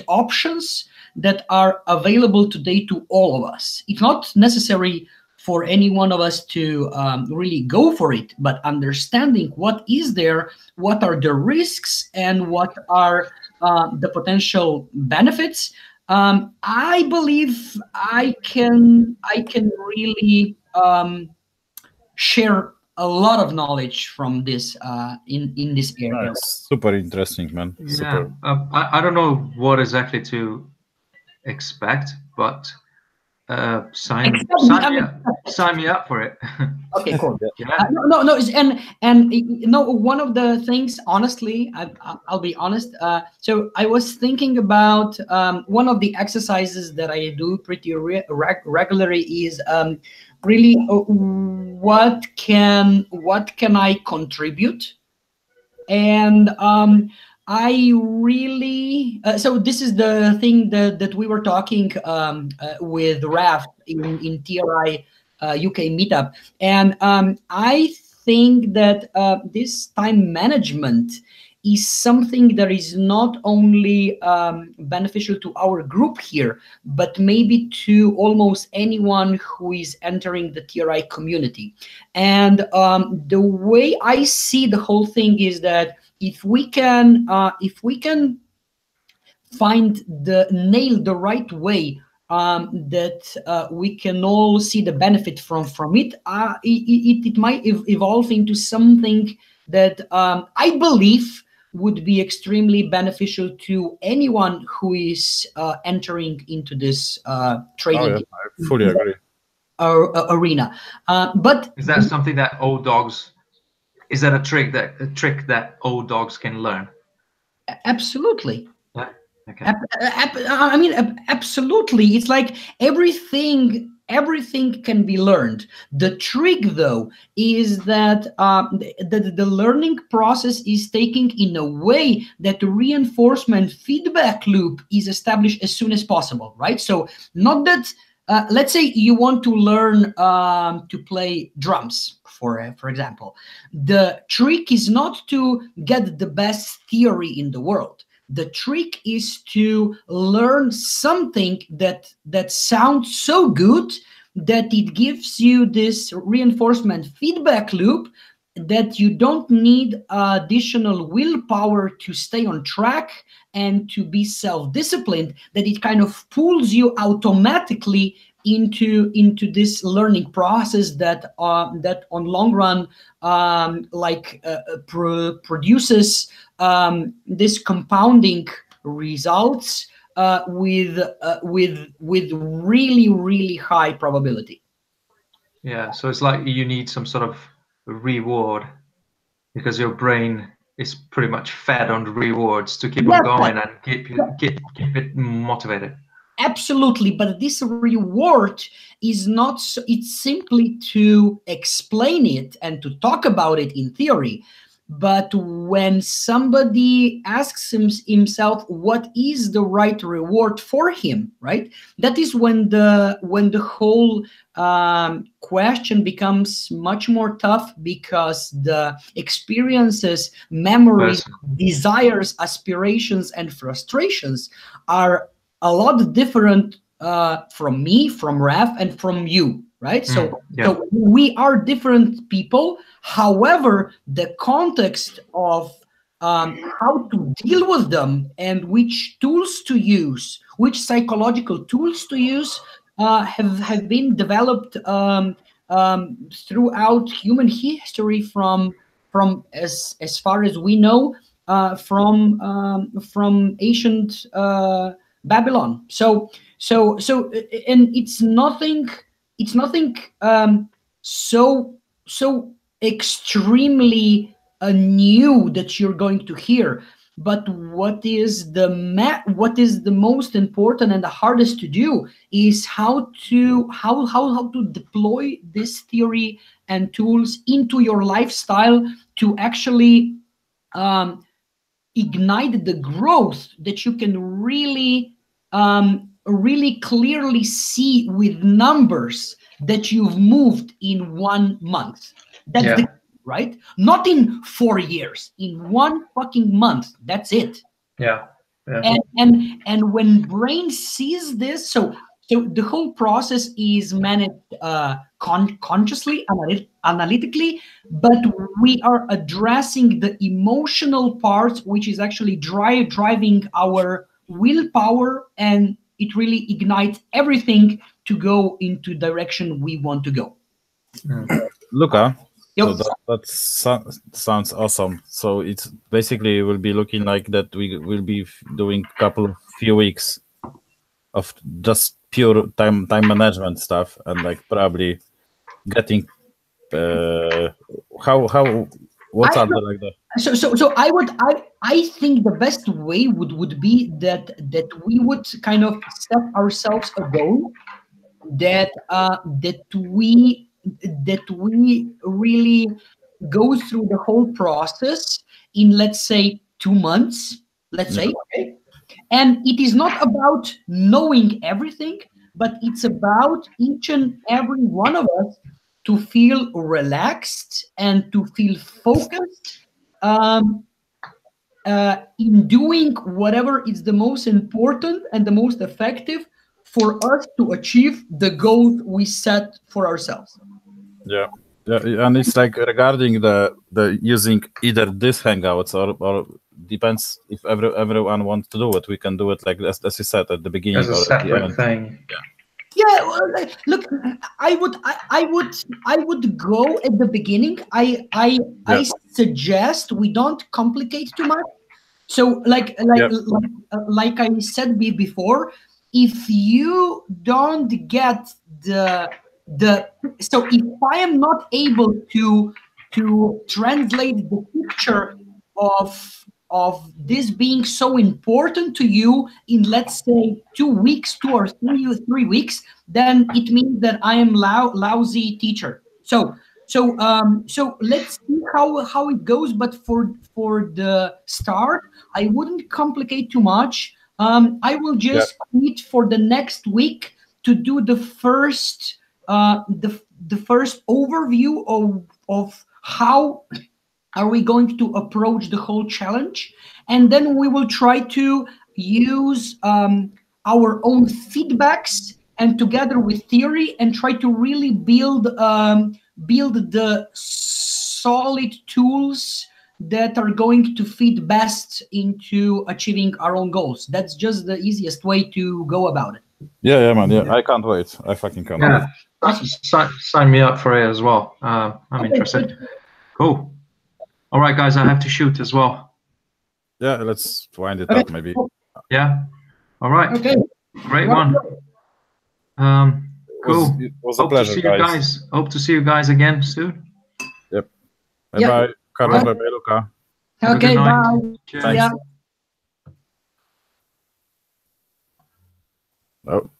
options that are available today to all of us. It's not necessary for any one of us to really go for it, but understanding what is there, what are the risks, and what are the potential benefits. I believe I can really share a lot of knowledge from this in this area.
That's super interesting, man.
Yeah,
Super.
I don't know what exactly to expect, but sign me up for it.
Okay, cool.
Yeah.
No, and one of the things, honestly, I'll be honest. So I was thinking about one of the exercises that I do pretty regularly is really what can I contribute, and I really so this is the thing that we were talking with Raf in TRI UK meetup, and I think that this time management is something that is not only beneficial to our group here, but maybe to almost anyone who is entering the TRI community. And the way I see the whole thing is that if we can nail the right way that we can all see the benefit from it, it might evolve into something that I believe would be extremely beneficial to anyone who is entering into this trading.
I fully agree.
Arena. But
is that something that old dogs? Is that a trick that old dogs can learn?
Absolutely.
Yeah. Okay.
I mean, absolutely. It's like everything can be learned. The trick, though, is that the learning process is taken in a way that the reinforcement feedback loop is established as soon as possible, right? So not that, let's say you want to learn to play drums, for example. The trick is not to get the best theory in the world. The trick is to learn something that sounds so good that it gives you this reinforcement feedback loop that you don't need additional willpower to stay on track and to be self-disciplined, that it kind of pulls you automatically into this learning process that on long run produces this compounding results with really high probability.
Yeah, so it's like you need some sort of reward because your brain is pretty much fed on rewards to keep on going and keep it motivated.
Absolutely, but this reward is not, it's simply to explain it and to talk about it in theory. But when somebody asks himself what is the right reward for him, right? That is when the whole question becomes much more tough, because the experiences, memories, desires, aspirations, and frustrations are a lot different from me, from Raf, and from you, right? So we are different people. However, the context of how to deal with them and which tools to use, which psychological tools to use, have been developed throughout human history from as far as we know, from ancient Babylon. So and it's nothing so extremely new that you're going to hear. But what is the most important and the hardest to do is how to deploy this theory and tools into your lifestyle to actually ignite the growth that you can really clearly see with numbers that you've moved in 1 month. That's right? Not in 4 years, in 1 fucking month. That's it.
Yeah.
And when brain sees this, so the whole process is managed consciously, analytically, but we are addressing the emotional part, which is actually driving our willpower, and it really ignites everything to go into direction we want to go.
Luca,
Yep.
so that sounds awesome. So it's basically will be looking like that we will be doing few weeks of just pure time management stuff, and like probably getting what's up like that.
So I think the best way would be that we would kind of set ourselves a goal that we really go through the whole process in, let's say, 2 months, let's say, okay? And it is not about knowing everything, but it's about each and every one of us to feel relaxed and to feel focused in doing whatever is the most important and the most effective for us to achieve the goals we set for ourselves.
Yeah, and it's like regarding the using either this Hangouts or depends if everyone wants to do it. We can do it like as you said at the beginning
as a
or at the
separate
end.
thing.
Yeah, well, look, I would go at the beginning. I suggest we don't complicate too much. So like I said before, if you don't get so if I am not able to translate the picture of this being so important to you in, let's say, 2 weeks, 2 or 3 weeks, then it means that I am lousy teacher. So let's see how it goes. But for the start, I wouldn't complicate too much. I will just meet for the next week to do the first the first overview of how are we going to approach the whole challenge, and then we will try to use our own feedbacks and together with theory and try to really build the solid tools that are going to fit best into achieving our own goals. That's just the easiest way to go about it.
Yeah, man. Yeah, I can't wait. I fucking can't wait.
Sign me up for it as well. I'm interested. Cool. All right, guys, I have to shoot as well.
Yeah, let's wind it up maybe.
Yeah. All right.
Okay.
Great one. Cool.
It was a pleasure, guys.
Hope to see you guys again soon.
Yep. Bye-bye. Carlos, bye-bye, Luca.
Okay, bye.
Cheers.
Oh.